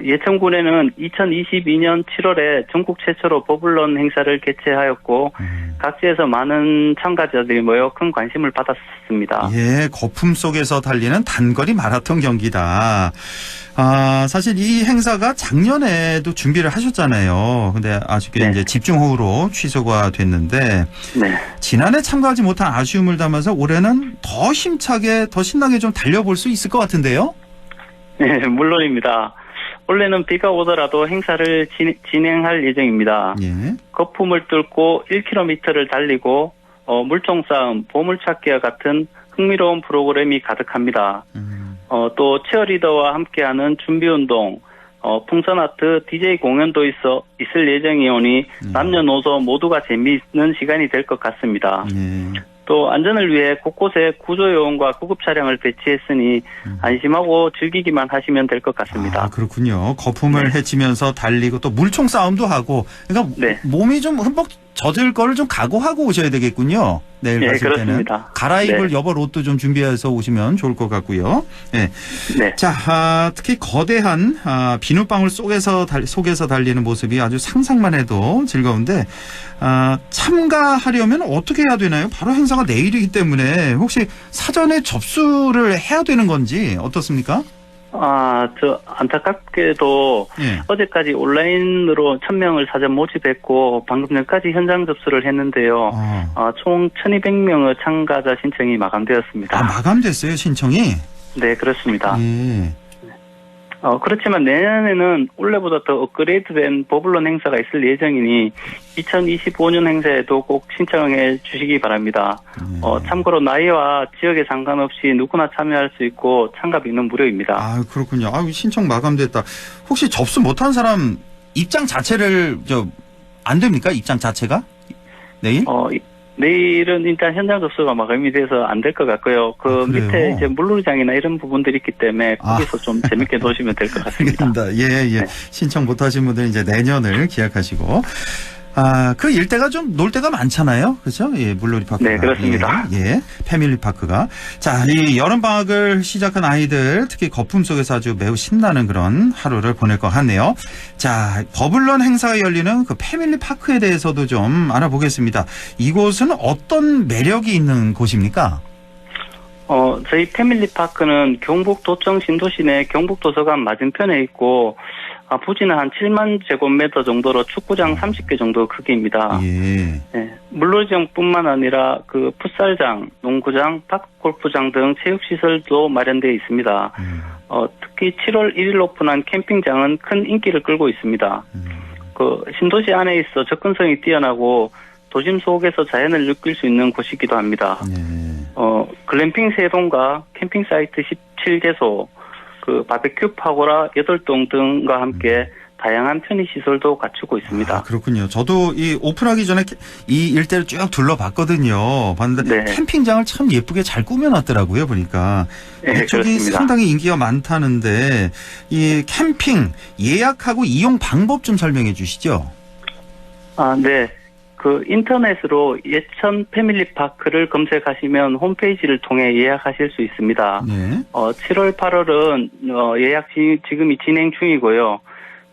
Speaker 14: 예천군에는 2022년 7월에 전국 최초로 버블런 행사를 개최하였고 각지에서 많은 참가자들이 모여 큰 관심을 받았습니다.
Speaker 2: 예, 거품 속에서 달리는 단거리 마라톤 경기다. 아, 사실 이 행사가 작년에도 준비를 하셨잖아요. 근데 아쉽게
Speaker 14: 네.
Speaker 2: 이제 집중호우로 취소가 됐는데,
Speaker 14: 네.
Speaker 2: 지난해 참가하지 못한 아쉬움을 담아서 올해는 더 힘차게, 더 신나게 좀 달려볼 수 있을 것 같은데요?
Speaker 14: 네, 물론입니다. 원래는 비가 오더라도 행사를 진행할 예정입니다.
Speaker 2: 예.
Speaker 14: 거품을 뚫고 1km를 달리고 물총 싸움, 보물찾기와 같은 흥미로운 프로그램이 가득합니다. 또 치어리더와 함께하는 준비운동, 풍선아트, DJ 공연도 있을 예정이오니 남녀노소 모두가 재미있는 시간이 될 것 같습니다. 또 안전을 위해 곳곳에 구조요원과 구급차량을 배치했으니 안심하고 즐기기만 하시면 될 것 같습니다.
Speaker 2: 아, 그렇군요. 거품을 헤치면서 달리고 또 물총 싸움도 하고, 그러니까 몸이 좀 흠뻑 젖을 거를 좀 각오하고 오셔야 되겠군요. 내일
Speaker 14: 네,
Speaker 2: 가실
Speaker 14: 그렇습니다.
Speaker 2: 때는. 갈아입을
Speaker 14: 네.
Speaker 2: 여벌 옷도 좀 준비해서 오시면 좋을 것 같고요. 네.
Speaker 14: 네.
Speaker 2: 자, 특히 거대한 비눗방울 속에서 달리는 모습이 아주 상상만 해도 즐거운데, 참가하려면 어떻게 해야 되나요? 바로 행사가 내일이기 때문에 혹시 사전에 접수를 해야 되는 건지 어떻습니까?
Speaker 14: 안타깝게도 어제까지 온라인으로 1000명을 사전 모집했고 방금 전까지 현장 접수를 했는데요. 총 1200명의 참가자 신청이 마감되었습니다.
Speaker 2: 아, 마감됐어요, 신청이?
Speaker 14: 네, 그렇습니다.
Speaker 2: 예.
Speaker 14: 그렇지만 내년에는 올해보다 더 업그레이드된 버블런 행사가 있을 예정이니 2025년 행사에도 꼭 신청해 주시기 바랍니다. 참고로 나이와 지역에 상관없이 누구나 참여할 수 있고 참가비는 무료입니다.
Speaker 2: 아, 그렇군요. 신청 마감됐다. 혹시 접수 못한 사람 입장 자체를 안 됩니까? 입장 자체가? 내일?
Speaker 14: 내일은 일단 현장 접수가 마감이 돼서 안 될 것 같고요. 밑에 이제 물놀이장이나 이런 부분들이 있기 때문에 거기서 좀 재밌게 노시면 될 것 같습니다.
Speaker 2: 알겠습니다. 예. 신청 못하신 분들은 이제 내년을 기약하시고. 그 일대가 좀 놀 데가 많잖아요. 그렇죠? 예, 물놀이 파크가.
Speaker 14: 네, 그렇습니다.
Speaker 2: 예, 패밀리 파크가. 자, 이 여름 방학을 시작한 아이들, 특히 거품 속에서 아주 매우 신나는 그런 하루를 보낼 것 같네요. 자, 버블런 행사가 열리는 그 패밀리 파크에 대해서도 좀 알아보겠습니다. 이곳은 어떤 매력이 있는 곳입니까?
Speaker 14: 저희 패밀리파크는 경북 도청 신도시내 경북도서관 맞은편에 있고, 부지는 한 7만 제곱미터 정도로 축구장 30개 정도 크기입니다.
Speaker 2: 예.
Speaker 14: 네, 물놀이장뿐만 아니라 그 풋살장, 농구장, 파크골프장 등 체육시설도 마련되어 있습니다. 특히 7월 1일 오픈한 캠핑장은 큰 인기를 끌고 있습니다. 그 신도시 안에 있어 접근성이 뛰어나고 도심 속에서 자연을 느낄 수 있는 곳이기도 합니다. 글램핑 3동과 캠핑 사이트 17개소, 그 바베큐 파고라 8동 등과 함께 다양한 편의시설도 갖추고 있습니다.
Speaker 2: 아, 그렇군요. 저도 이 오픈하기 전에 이 일대를 쭉 둘러봤거든요. 봤는데
Speaker 14: 네.
Speaker 2: 캠핑장을 참 예쁘게 잘 꾸며놨더라고요. 보니까
Speaker 14: 네,
Speaker 2: 이쪽이
Speaker 14: 그렇습니다.
Speaker 2: 상당히 인기가 많다는데 이 캠핑 예약하고 이용 방법 좀 설명해 주시죠.
Speaker 14: 네. 그 인터넷으로 예천 패밀리파크를 검색하시면 홈페이지를 통해 예약하실 수 있습니다.
Speaker 2: 네.
Speaker 14: 7월, 8월은 예약 지금이 진행 중이고요.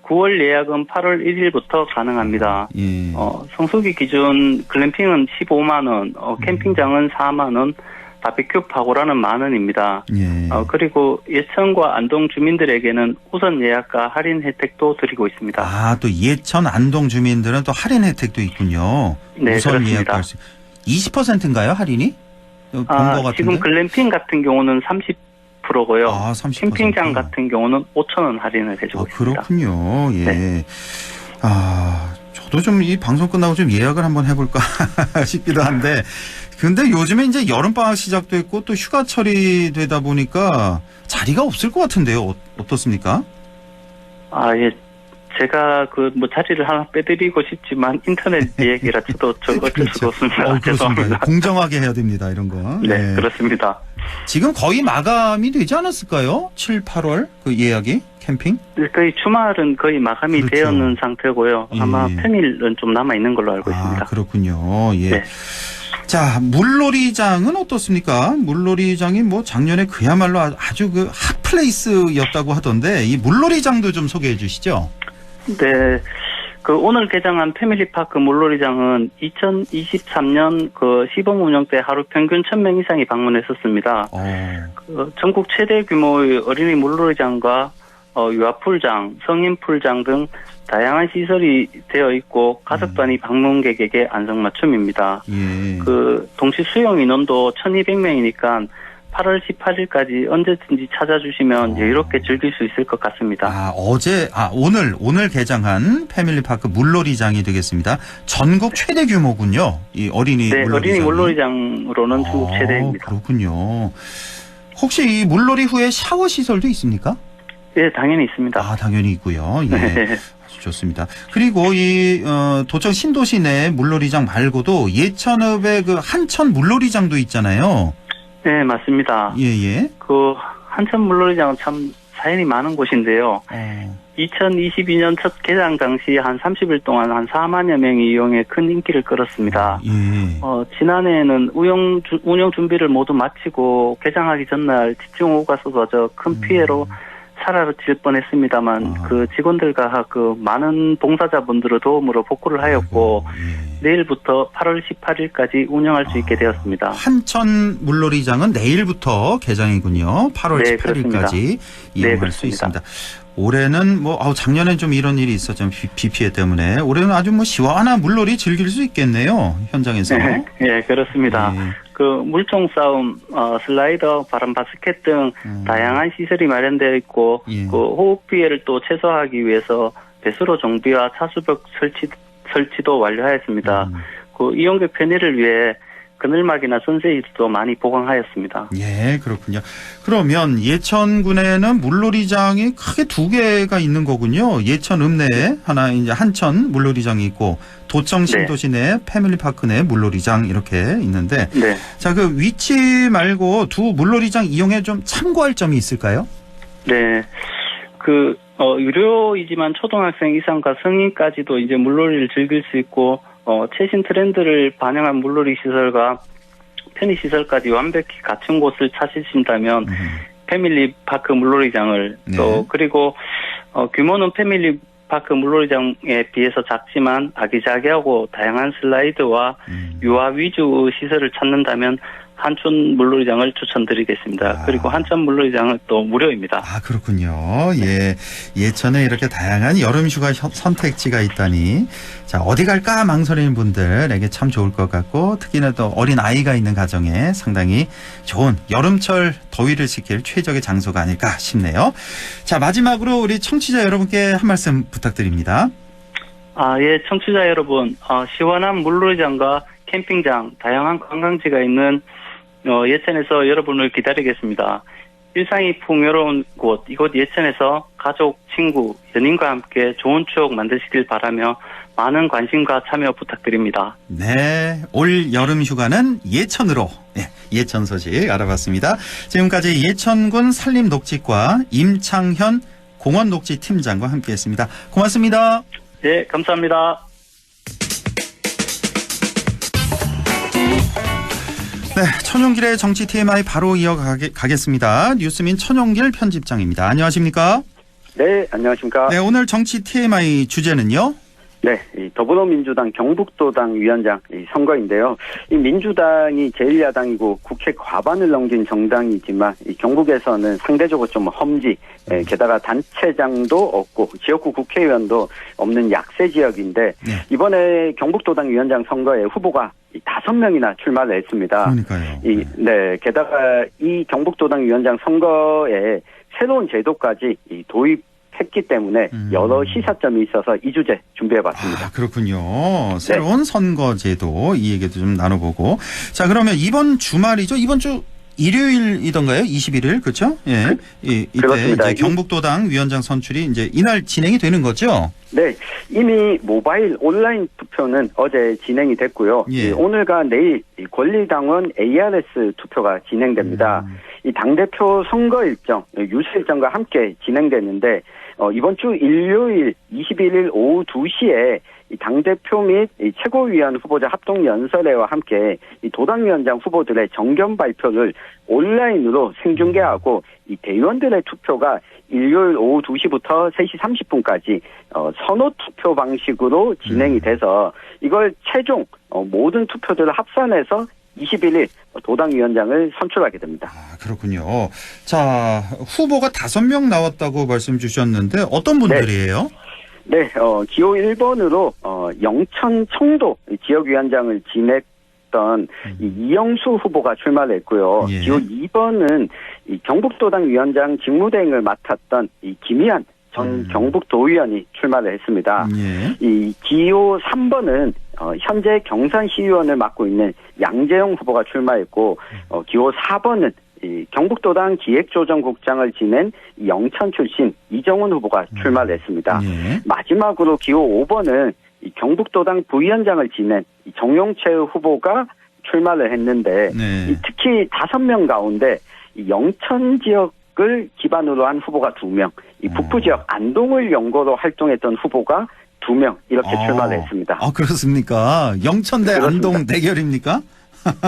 Speaker 14: 9월 예약은 8월 1일부터 가능합니다.
Speaker 2: 예.
Speaker 14: 성수기 기준 글램핑은 15만 원, 캠핑장은 4만 원, 바베큐 파고라는 만 원입니다.
Speaker 2: 예.
Speaker 14: 그리고 예천과 안동 주민들에게는 우선 예약과 할인 혜택도 드리고 있습니다.
Speaker 2: 아, 또 예천 안동 주민들은 또 할인 혜택도 있군요.
Speaker 14: 네,
Speaker 2: 우선
Speaker 14: 그렇습니다.
Speaker 2: 예약할 수 20%인가요, 할인이? 본 것 같은데.
Speaker 14: 지금 글램핑 같은 경우는 30%고요.
Speaker 2: 30%.
Speaker 14: 캠핑장 같은 경우는 5,000원 할인을 해주고 있습니다.
Speaker 2: 그렇군요. 예.
Speaker 14: 네.
Speaker 2: 저도 좀 이 방송 끝나고 좀 예약을 한번 해볼까 싶기도 한데, 근데 요즘에 이제 여름방학 시작도 했고 또 휴가철이 되다 보니까 자리가 없을 것 같은데요. 어떻습니까?
Speaker 14: 예. 제가 자리를 하나 빼드리고 싶지만 인터넷 얘기라 저도 어쩔 수가 없습니다. 죄송합니다.
Speaker 2: 공정하게 해야 됩니다. 이런 거.
Speaker 14: 네, 그렇습니다.
Speaker 2: 지금 거의 마감이 되지 않았을까요? 7, 8월 그 예약이 캠핑?
Speaker 14: 거의 주말은 거의 마감이
Speaker 2: 그렇죠.
Speaker 14: 되었는 상태고요. 아마
Speaker 2: 예.
Speaker 14: 평일은 좀 남아 있는 걸로 알고 있습니다.
Speaker 2: 그렇군요. 예.
Speaker 14: 네.
Speaker 2: 자, 물놀이장은 어떻습니까? 물놀이장이 작년에 그야말로 아주 그 핫플레이스였다고 하던데 이 물놀이장도 좀 소개해 주시죠.
Speaker 14: 네. 오늘 개장한 패밀리파크 물놀이장은 2023년 시범 운영 때 하루 평균 1,000명 이상이 방문했었습니다. 전국 최대 규모의 어린이 물놀이장과 유아풀장, 성인풀장 등 다양한 시설이 되어 있고 가족 단위 방문객에게 안성맞춤입니다.
Speaker 2: 예.
Speaker 14: 동시 수용 인원도 1,200명이니까 8월 18일까지 언제든지 찾아주시면 여유롭게 즐길 수 있을 것 같습니다.
Speaker 2: 오늘 개장한 패밀리파크 물놀이장이 되겠습니다. 전국 최대 규모군요. 이 어린이
Speaker 14: 네,
Speaker 2: 물놀이장이.
Speaker 14: 어린이 물놀이장으로는 전국 최대입니다.
Speaker 2: 그렇군요. 혹시 이 물놀이 후에 샤워 시설도 있습니까?
Speaker 14: 네, 당연히 있습니다.
Speaker 2: 당연히 있고요. 예.
Speaker 14: 네.
Speaker 2: 아주 좋습니다. 그리고 이 도청 신도시 내 물놀이장 말고도 예천읍의 그 한천 물놀이장도 있잖아요.
Speaker 14: 네, 맞습니다.
Speaker 2: 예.
Speaker 14: 한천 물놀이장은 참 사연이 많은 곳인데요. 2022년 첫 개장 당시 한 30일 동안 한 4만여 명이 이용해 큰 인기를 끌었습니다.
Speaker 2: 예.
Speaker 14: 지난해에는 운영 준비를 모두 마치고 개장하기 전날 집중호우가 쏟아져 큰 피해로 사라질 뻔했습니다만 직원들과 많은 봉사자분들의 도움으로 복구를 하였고 내일부터 8월 18일까지 운영할 수 있게 되었습니다.
Speaker 2: 한천 물놀이장은 내일부터 개장이군요. 8월
Speaker 14: 네,
Speaker 2: 18일까지 이용할 수 있습니다. 올해는 작년엔 좀 이런 일이 있었죠. 비 피해 때문에. 올해는 아주 시원한 물놀이 즐길 수 있겠네요. 현장에서.
Speaker 14: 네, 그렇습니다. 물총 싸움, 슬라이더, 바람 바스켓 등 다양한 시설이 마련되어 있고 호흡 피해를 또 최소화하기 위해서 배수로 정비와 차수벽 설치도 완료하였습니다. 이용객 편의를 위해 그늘막이나 선셋도 많이 보강하였습니다.
Speaker 2: 예, 그렇군요. 그러면 예천군에는 물놀이장이 크게 2개가 있는 거군요. 예천읍 내에 하나 이제 한천 물놀이장이 있고 도청 신도시 내 패밀리파크 내 물놀이장 이렇게 있는데 자, 그 위치 말고 두 물놀이장 이용해 좀 참고할 점이 있을까요?
Speaker 14: 네. 유료이지만 초등학생 이상과 성인까지도 이제 물놀이를 즐길 수 있고 최신 트렌드를 반영한 물놀이 시설과 편의 시설까지 완벽히 갖춘 곳을 찾으신다면 패밀리파크 물놀이장을 그리고 규모는 패밀리파크 물놀이장에 비해서 작지만 아기자기하고 다양한 슬라이드와 유아 위주 시설을 찾는다면 한춘 물놀이장을 추천드리겠습니다. 그리고 한천 물놀이장은 또 무료입니다.
Speaker 2: 아, 그렇군요. 예. 예천에 이렇게 다양한 여름 휴가 선택지가 있다니. 자, 어디 갈까 망설이는 분들에게 참 좋을 것 같고, 특히나 또 어린 아이가 있는 가정에 상당히 좋은 여름철 더위를 식힐 최적의 장소가 아닐까 싶네요. 자, 마지막으로 우리 청취자 여러분께 한 말씀 부탁드립니다.
Speaker 14: 예, 청취자 여러분, 시원한 물놀이장과 캠핑장, 다양한 관광지가 있는 예천에서 여러분을 기다리겠습니다. 일상이 풍요로운 곳, 이곳 예천에서 가족, 친구, 연인과 함께 좋은 추억 만드시길 바라며 많은 관심과 참여 부탁드립니다.
Speaker 2: 네, 올 여름 휴가는 예천으로. 네, 예천 소식 알아봤습니다. 지금까지 예천군 산림녹지과 임창현 공원녹지 팀장과 함께했습니다. 고맙습니다.
Speaker 14: 네, 감사합니다.
Speaker 2: 네, 천용길의 정치 TMI 바로 이어가겠습니다. 뉴스민 천용길 편집장입니다. 안녕하십니까?
Speaker 15: 네, 안녕하십니까?
Speaker 2: 네, 오늘 정치 TMI 주제는요?
Speaker 15: 네, 이 더불어민주당 경북도당 위원장 선거인데요. 이 민주당이 제1야당이고 국회 과반을 넘긴 정당이지만 이 경북에서는 상대적으로 좀 험지, 게다가 단체장도 없고 지역구 국회의원도 없는 약세 지역인데 이번에 경북도당 위원장 선거에 후보가 5명이나 출마를 했습니다.
Speaker 2: 그러니까요.
Speaker 15: 게다가 이 경북도당 위원장 선거에 새로운 제도까지 도입했기 때문에 여러 시사점이 있어서 이 주제 준비해봤습니다.
Speaker 2: 아, 그렇군요. 새로운 선거제도 이 얘기도 좀 나눠보고. 자, 그러면 이번 주말이죠. 이번 주 일요일이던가요? 21일 그렇죠? 예. 이때
Speaker 15: 그렇습니다.
Speaker 2: 이제 경북도당 위원장 선출이 이제 이날 진행이 되는 거죠?
Speaker 15: 네, 이미 모바일 온라인 투표는 어제 진행이 됐고요. 오늘과 내일 권리당원 ARS 투표가 진행됩니다. 이 당대표 선거 일정, 유세 일정과 함께 진행되는데 이번 주 일요일 21일 오후 2시에 이 당대표 및 이 최고위원 후보자 합동연설회와 함께 이 도당위원장 후보들의 정견 발표를 온라인으로 생중계하고 이 대의원들의 투표가 일요일 오후 2시부터 3시 30분까지 선호 투표 방식으로 진행이 돼서 이걸 최종 모든 투표들을 합산해서 21일 도당위원장을 선출하게 됩니다.
Speaker 2: 아, 그렇군요. 자, 후보가 5명 나왔다고 말씀 주셨는데 어떤 분들이에요?
Speaker 15: 네, 기호 1번으로 영천 청도 지역위원장을 지냈던 이영수 후보가 출마를 했고요. 기호 2번은 이 경북도당 위원장 직무대행을 맡았던 이 김희한 전 경북도의원이 출마를 했습니다. 이 기호 3번은 현재 경산시의원을 맡고 있는 양재영 후보가 출마했고 기호 4번은 이 경북도당 기획조정국장을 지낸 영천 출신 이정훈 후보가 출마를 했습니다. 마지막으로 기호 5번은 이 경북도당 부위원장을 지낸 이 정용채 후보가 출마를 했는데 이 특히 5명 가운데 이 영천 지역을 기반으로 한 후보가 2명, 이 북부 지역 안동을 연고로 활동했던 후보가 2명 이렇게 출마를 했습니다.
Speaker 2: 아, 그렇습니까? 영천 대 안동 대결입니까?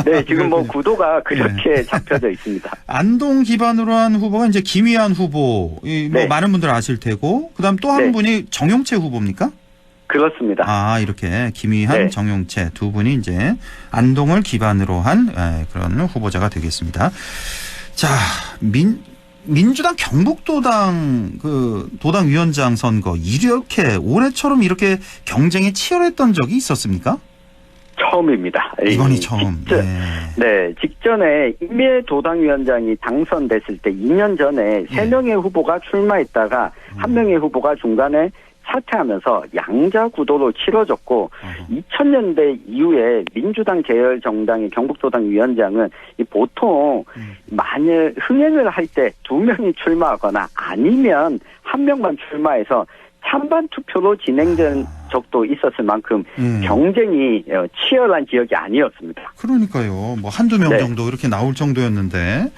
Speaker 15: 네, 지금 뭐 구도가 그렇게 잡혀져 있습니다.
Speaker 2: 안동 기반으로 한 후보가 이제 김희한 후보, 뭐 많은 분들 아실 테고, 그다음 또 한 분이 정용채 후보입니까?
Speaker 15: 그렇습니다.
Speaker 2: 아, 이렇게 김희한, 정용채 두 분이 이제 안동을 기반으로 한 그런 후보자가 되겠습니다. 자, 민주당 경북도당 도당 위원장 선거 이렇게 올해처럼 이렇게 경쟁이 치열했던 적이 있었습니까?
Speaker 15: 처음입니다.
Speaker 2: 이번이 처음.
Speaker 15: 직전에 임미애 도당위원장이 당선됐을 때 2년 전에 3명의 후보가 출마했다가 1명의 후보가 중간에 사퇴하면서 양자 구도로 치러졌고 2000년대 이후에 민주당 계열 정당의 경북도당 위원장은 보통 만일 흥행을 할 때 2명이 출마하거나 아니면 1명만 출마해서 찬반 투표로 진행된 적도 있었을 만큼 경쟁이 치열한 지역이 아니었습니다.
Speaker 2: 그러니까요. 뭐 한두 명 정도 이렇게 나올 정도였는데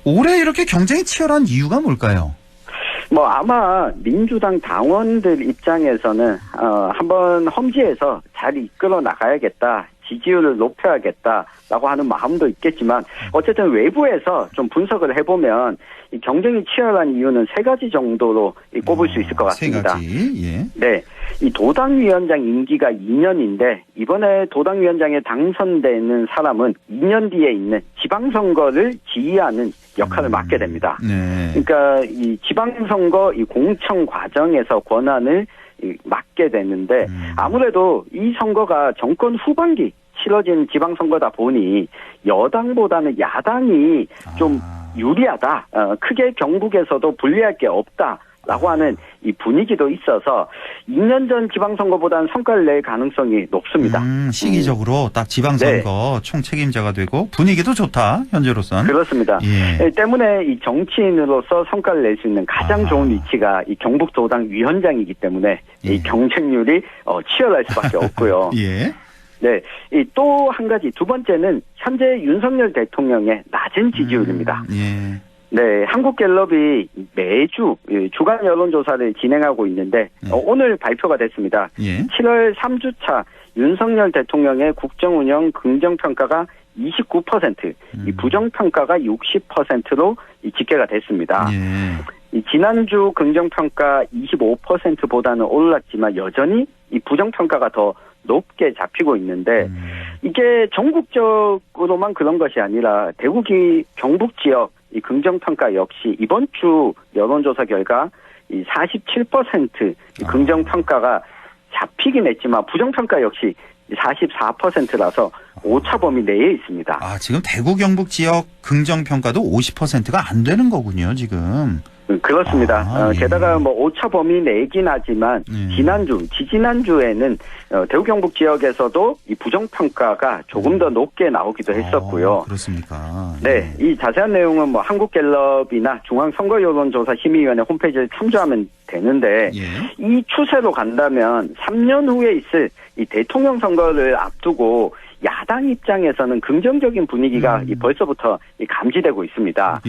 Speaker 2: 올해 이렇게 경쟁이 치열한 이유가 뭘까요?
Speaker 15: 뭐 아마 민주당 당원들 입장에서는 한번 험지에서 잘 이끌어 나가야겠다. 지지율을 높여야겠다라고 하는 마음도 있겠지만 어쨌든 외부에서 좀 분석을 해보면 이 경쟁이 치열한 이유는 3가지 정도로 꼽을 수 있을 것 같습니다.
Speaker 2: 3가지. 예.
Speaker 15: 네. 이 도당위원장 임기가 2년인데 이번에 도당위원장에 당선되는 사람은 2년 뒤에 있는 지방선거를 지휘하는 역할을 맡게 됩니다.
Speaker 2: 네.
Speaker 15: 그러니까 이 지방선거 이 공청 과정에서 권한을 맡게 되는데 아무래도 이 선거가 정권 후반기 치러진 지방선거다 보니 여당보다는 야당이 좀 유리하다. 크게 경북에서도 불리할 게 없다라고 하는 이 분위기도 있어서 2년 전 지방선거보다는 성과를 낼 가능성이 높습니다.
Speaker 2: 시기적으로 딱 지방선거 총책임자가 되고 분위기도 좋다. 현재로선.
Speaker 15: 그렇습니다. 때문에 이 정치인으로서 성과를 낼 수 있는 가장 좋은 위치가 이 경북도당 위원장이기 때문에 이 경쟁률이 치열할 수밖에 없고요.
Speaker 2: 예.
Speaker 15: 네, 또 한 가지 두 번째는 현재 윤석열 대통령의 낮은 지지율입니다.
Speaker 2: 예.
Speaker 15: 네, 한국갤럽이 매주 주간 여론조사를 진행하고 있는데 오늘 발표가 됐습니다.
Speaker 2: 예.
Speaker 15: 7월 3주차 윤석열 대통령의 국정운영 긍정평가가 29%, 이 부정평가가 60%로 집계가 됐습니다. 이 지난주 긍정평가 25%보다는 올랐지만 여전히 이 부정평가가 더 높게 잡히고 있는데 이게 전국적으로만 그런 것이 아니라 경북 지역 이 긍정평가 역시 이번 주 여론조사 결과 이 47% 이 긍정평가가 잡히긴 했지만 부정평가 역시 44%라서 오차 범위 내에 있습니다.
Speaker 2: 지금 대구 경북 지역 긍정평가도 50%가 안 되는 거군요, 지금.
Speaker 15: 그렇습니다. 게다가 뭐 오차 범위 내긴 하지만 지지난주에는 대구 경북 지역에서도 이 부정평가가 조금 더 높게 나오기도 했었고요.
Speaker 2: 그렇습니까?
Speaker 15: 네, 이 자세한 내용은 뭐 한국갤럽이나 중앙선거여론조사심의위원회 홈페이지를 참조하면 되는데 이 추세로 간다면 3년 후에 있을 이 대통령 선거를 앞두고 야당 입장에서는 긍정적인 분위기가 벌써부터 감지되고 있습니다.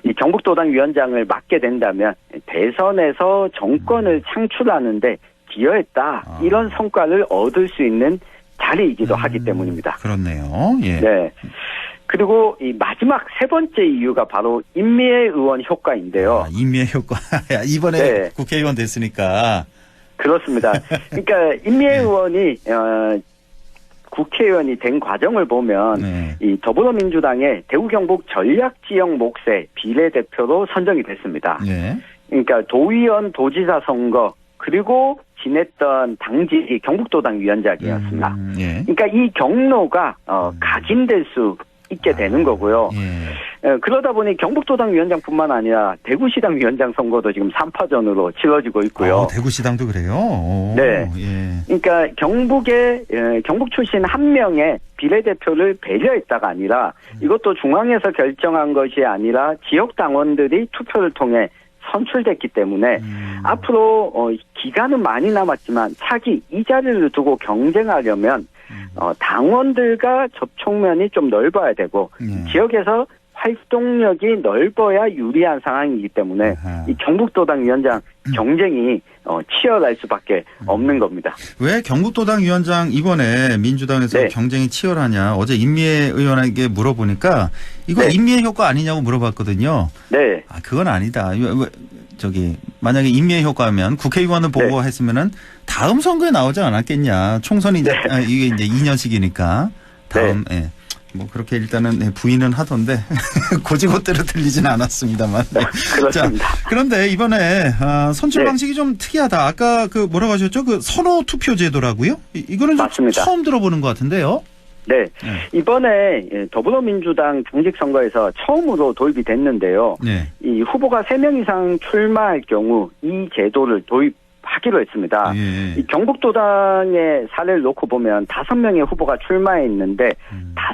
Speaker 15: 이 경북도당 위원장을 맡게 된다면 대선에서 정권을 창출하는데 기여했다. 이런 성과를 얻을 수 있는 자리이기도 하기 때문입니다.
Speaker 2: 그렇네요. 예.
Speaker 15: 네. 그리고 이 마지막 3번째 이유가 바로 인미애 의원 효과인데요.
Speaker 2: 인미애 효과. 이번에 국회의원 됐으니까.
Speaker 15: 그렇습니다. 그러니까 인미애 의원이 국회의원이 된 과정을 보면 이 더불어민주당의 대구 경북 전략지역 몫의 비례대표로 선정이 됐습니다. 그러니까 도의원 도지사 선거 그리고 지냈던 당직이 경북도당 위원장이었습니다. 그러니까 이 경로가 각인될 수 있게 되는 거고요. 그러다 보니 경북도당 위원장뿐만 아니라 대구시당 위원장 선거도 지금 3파전으로 치러지고 있고요.
Speaker 2: 대구시당도 그래요?
Speaker 15: 네. 그러니까 경북 출신 한 명의 비례대표를 배려했다가 아니라 이것도 중앙에서 결정한 것이 아니라 지역 당원들이 투표를 통해 선출됐기 때문에 앞으로 기간은 많이 남았지만 차기 이 자리를 두고 경쟁하려면 당원들과 접촉면이 좀 넓어야 되고 지역에서 활동력이 넓어야 유리한 상황이기 때문에 이 경북도당 위원장 경쟁이 치열할 수밖에 없는 겁니다.
Speaker 2: 왜 경북도당 위원장 이번에 민주당에서 경쟁이 치열하냐 어제 임미애 의원에게 물어보니까 이거 임미애 효과 아니냐고 물어봤거든요.
Speaker 15: 네.
Speaker 2: 그건 아니다. 만약에 임미애 효과면 국회의원을 보고 했으면은 다음 선거에 나오지 않았겠냐. 총선이 이제 이게 이제 2년씩이니까 다음 뭐 그렇게 일단은 부인은 하던데 고지고대로 들리지는 않았습니다만.
Speaker 15: 그렇습니다.
Speaker 2: 자, 그런데 이번에 선출 방식이 좀 특이하다. 아까 뭐라고 하셨죠? 선호 투표 제도라고요? 이거는 좀
Speaker 15: 맞습니다.
Speaker 2: 처음 들어보는 것 같은데요.
Speaker 15: 네. 이번에 더불어민주당 당직 선거에서 처음으로 도입이 됐는데요. 이 후보가 3명 이상 출마할 경우 이 제도를 도입하기로 했습니다. 이 경북도당의 사례를 놓고 보면 5명의 후보가 출마했는데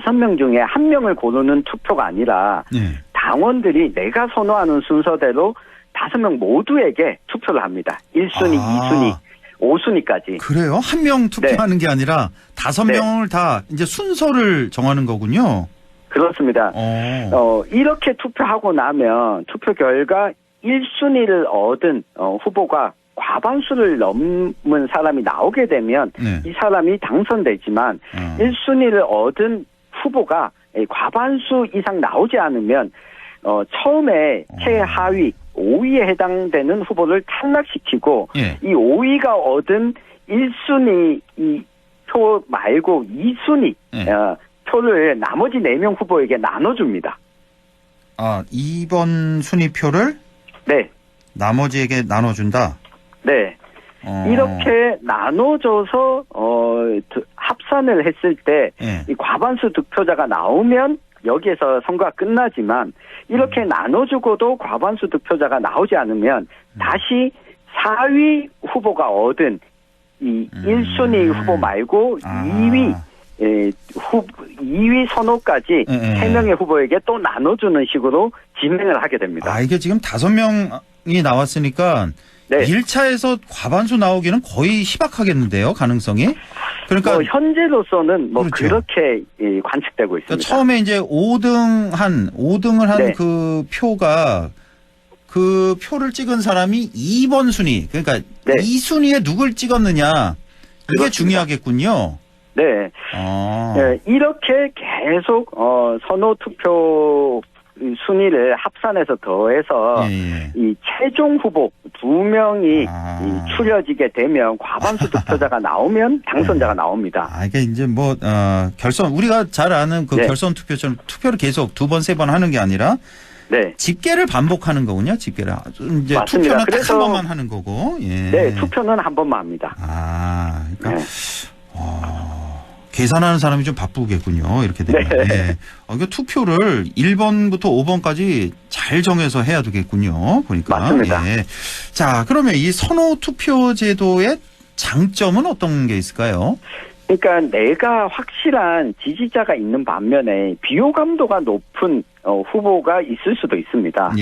Speaker 15: 5명 중에 1명을 고르는 투표가 아니라 당원들이 내가 선호하는 순서대로 5명 모두에게 투표를 합니다. 1순위, 2순위. 5순위까지.
Speaker 2: 그래요? 1명 투표하는 게 아니라 5명을 다 이제 순서를 정하는 거군요.
Speaker 15: 그렇습니다. 이렇게 투표하고 나면 투표 결과 1순위를 얻은 후보가 과반수를 넘은 사람이 나오게 되면 이 사람이 당선되지만 1순위를 얻은 후보가 과반수 이상 나오지 않으면 처음에 최하위 5위에 해당되는 후보를 탈락시키고 이 5위가 얻은 1순위 이 표 말고 2순위 표를 나머지 4명 후보에게 나눠줍니다.
Speaker 2: 아, 2번 순위표를?
Speaker 15: 네.
Speaker 2: 나머지에게 나눠준다?
Speaker 15: 네. 이렇게 나눠줘서 합산을 했을 때 이 과반수 득표자가 나오면 여기에서 선거가 끝나지만 이렇게 나눠주고도 과반수 득표자가 나오지 않으면 다시 4위 후보가 얻은 이 1순위 후보 말고 2위 선호까지 3명의 후보에게 또 나눠주는 식으로 진행을 하게 됩니다.
Speaker 2: 아, 이게 지금 5명이 나왔으니까 1차에서 과반수 나오기는 거의 희박하겠는데요, 가능성이? 그러니까
Speaker 15: 현재로서는 그렇게 관측되고 있습니다.
Speaker 2: 그러니까 처음에 이제 5등을 한 그 표가 그 표를 찍은 사람이 2번 순위, 그러니까 2순위에 누굴 찍었느냐, 그게 중요하겠군요.
Speaker 15: 네. 이렇게 계속 선호 투표 순위를 합산해서 더해서 이 최종 후보 2명이 추려지게 되면 과반수 득표자가 나오면 당선자가 나옵니다.
Speaker 2: 아, 이게 이제 결선, 우리가 잘 아는 그 결선 투표처럼 투표를 계속 2번, 3번 하는 게 아니라 집계를 반복하는 거군요. 집계를. 이제
Speaker 15: 맞습니다.
Speaker 2: 투표는 딱 한 번만 하는 거고.
Speaker 15: 네, 투표는 한 번만 합니다.
Speaker 2: 아, 그러니까 계산하는 사람이 좀 바쁘겠군요. 이렇게 되면. 그러니까 투표를 1번부터 5번까지 잘 정해서 해야 되겠군요. 보니까.
Speaker 15: 맞습니다.
Speaker 2: 자, 그러면 이 선호 투표 제도의 장점은 어떤 게 있을까요?
Speaker 15: 그러니까 내가 확실한 지지자가 있는 반면에 비호감도가 높은 후보가 있을 수도 있습니다.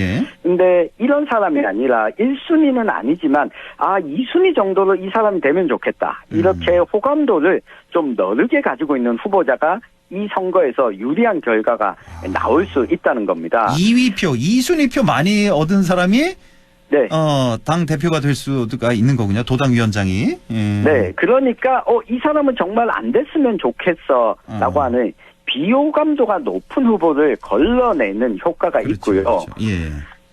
Speaker 15: 근데 이런 사람이 아니라 1순위는 아니지만 2순위 정도로 이 사람이 되면 좋겠다. 이렇게 호감도를 좀 넓게 가지고 있는 후보자가 이 선거에서 유리한 결과가 나올 수 있다는 겁니다.
Speaker 2: 2위표, 2순위표 많이 얻은 사람이 당 대표가 될 수가 있는 거군요. 도당 위원장이.
Speaker 15: 네. 그러니까 이 사람은 정말 안 됐으면 좋겠어 라고 하는 비호감도가 높은 후보를 걸러내는 효과가 있고요.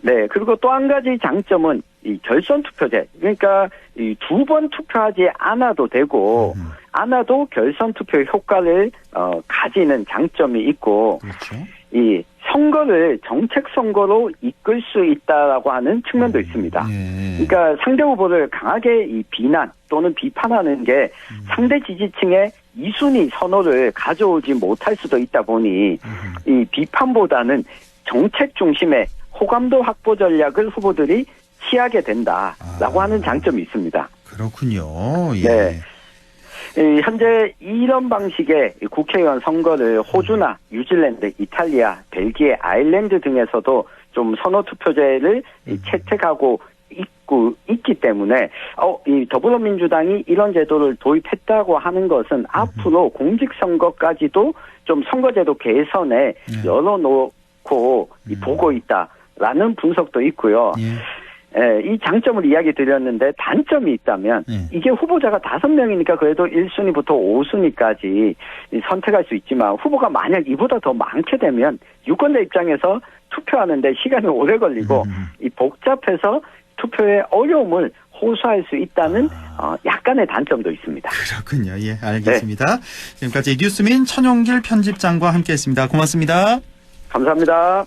Speaker 15: 네. 그리고 또 한 가지 장점은 이 결선 투표제. 그러니까 이 2번 투표하지 않아도 되고 않아도 결선 투표 효과를 가지는 장점이 있고 이 선거를 정책 선거로 이끌 수 있다라고 하는 측면도 있습니다. 그러니까 상대 후보를 강하게 이 비난 또는 비판하는 게 상대 지지층의 2순위 선호를 가져오지 못할 수도 있다 보니 이 비판보다는 정책 중심의 호감도 확보 전략을 후보들이 취하게 된다라고 하는 장점이 있습니다.
Speaker 2: 그렇군요.
Speaker 15: 네. 현재 이런 방식의 국회의원 선거를 호주나 뉴질랜드, 이탈리아, 벨기에, 아일랜드 등에서도 좀 선호 투표제를 채택하고 있기 때문에 이 더불어민주당이 이런 제도를 도입했다고 하는 것은 앞으로 공직선거까지도 좀 선거제도 개선에 열어놓고 보고 있다라는 분석도 있고요. 이 장점을 이야기 드렸는데 단점이 있다면 이게 후보자가 5명이니까 그래도 1순위부터 5순위까지 선택할 수 있지만 후보가 만약 이보다 더 많게 되면 유권자 입장에서 투표하는데 시간이 오래 걸리고 이 복잡해서 투표의 어려움을 호소할 수 있다는 약간의 단점도 있습니다.
Speaker 2: 그렇군요. 예, 알겠습니다. 지금까지 뉴스민 천용길 편집장과 함께했습니다. 고맙습니다.
Speaker 15: 감사합니다.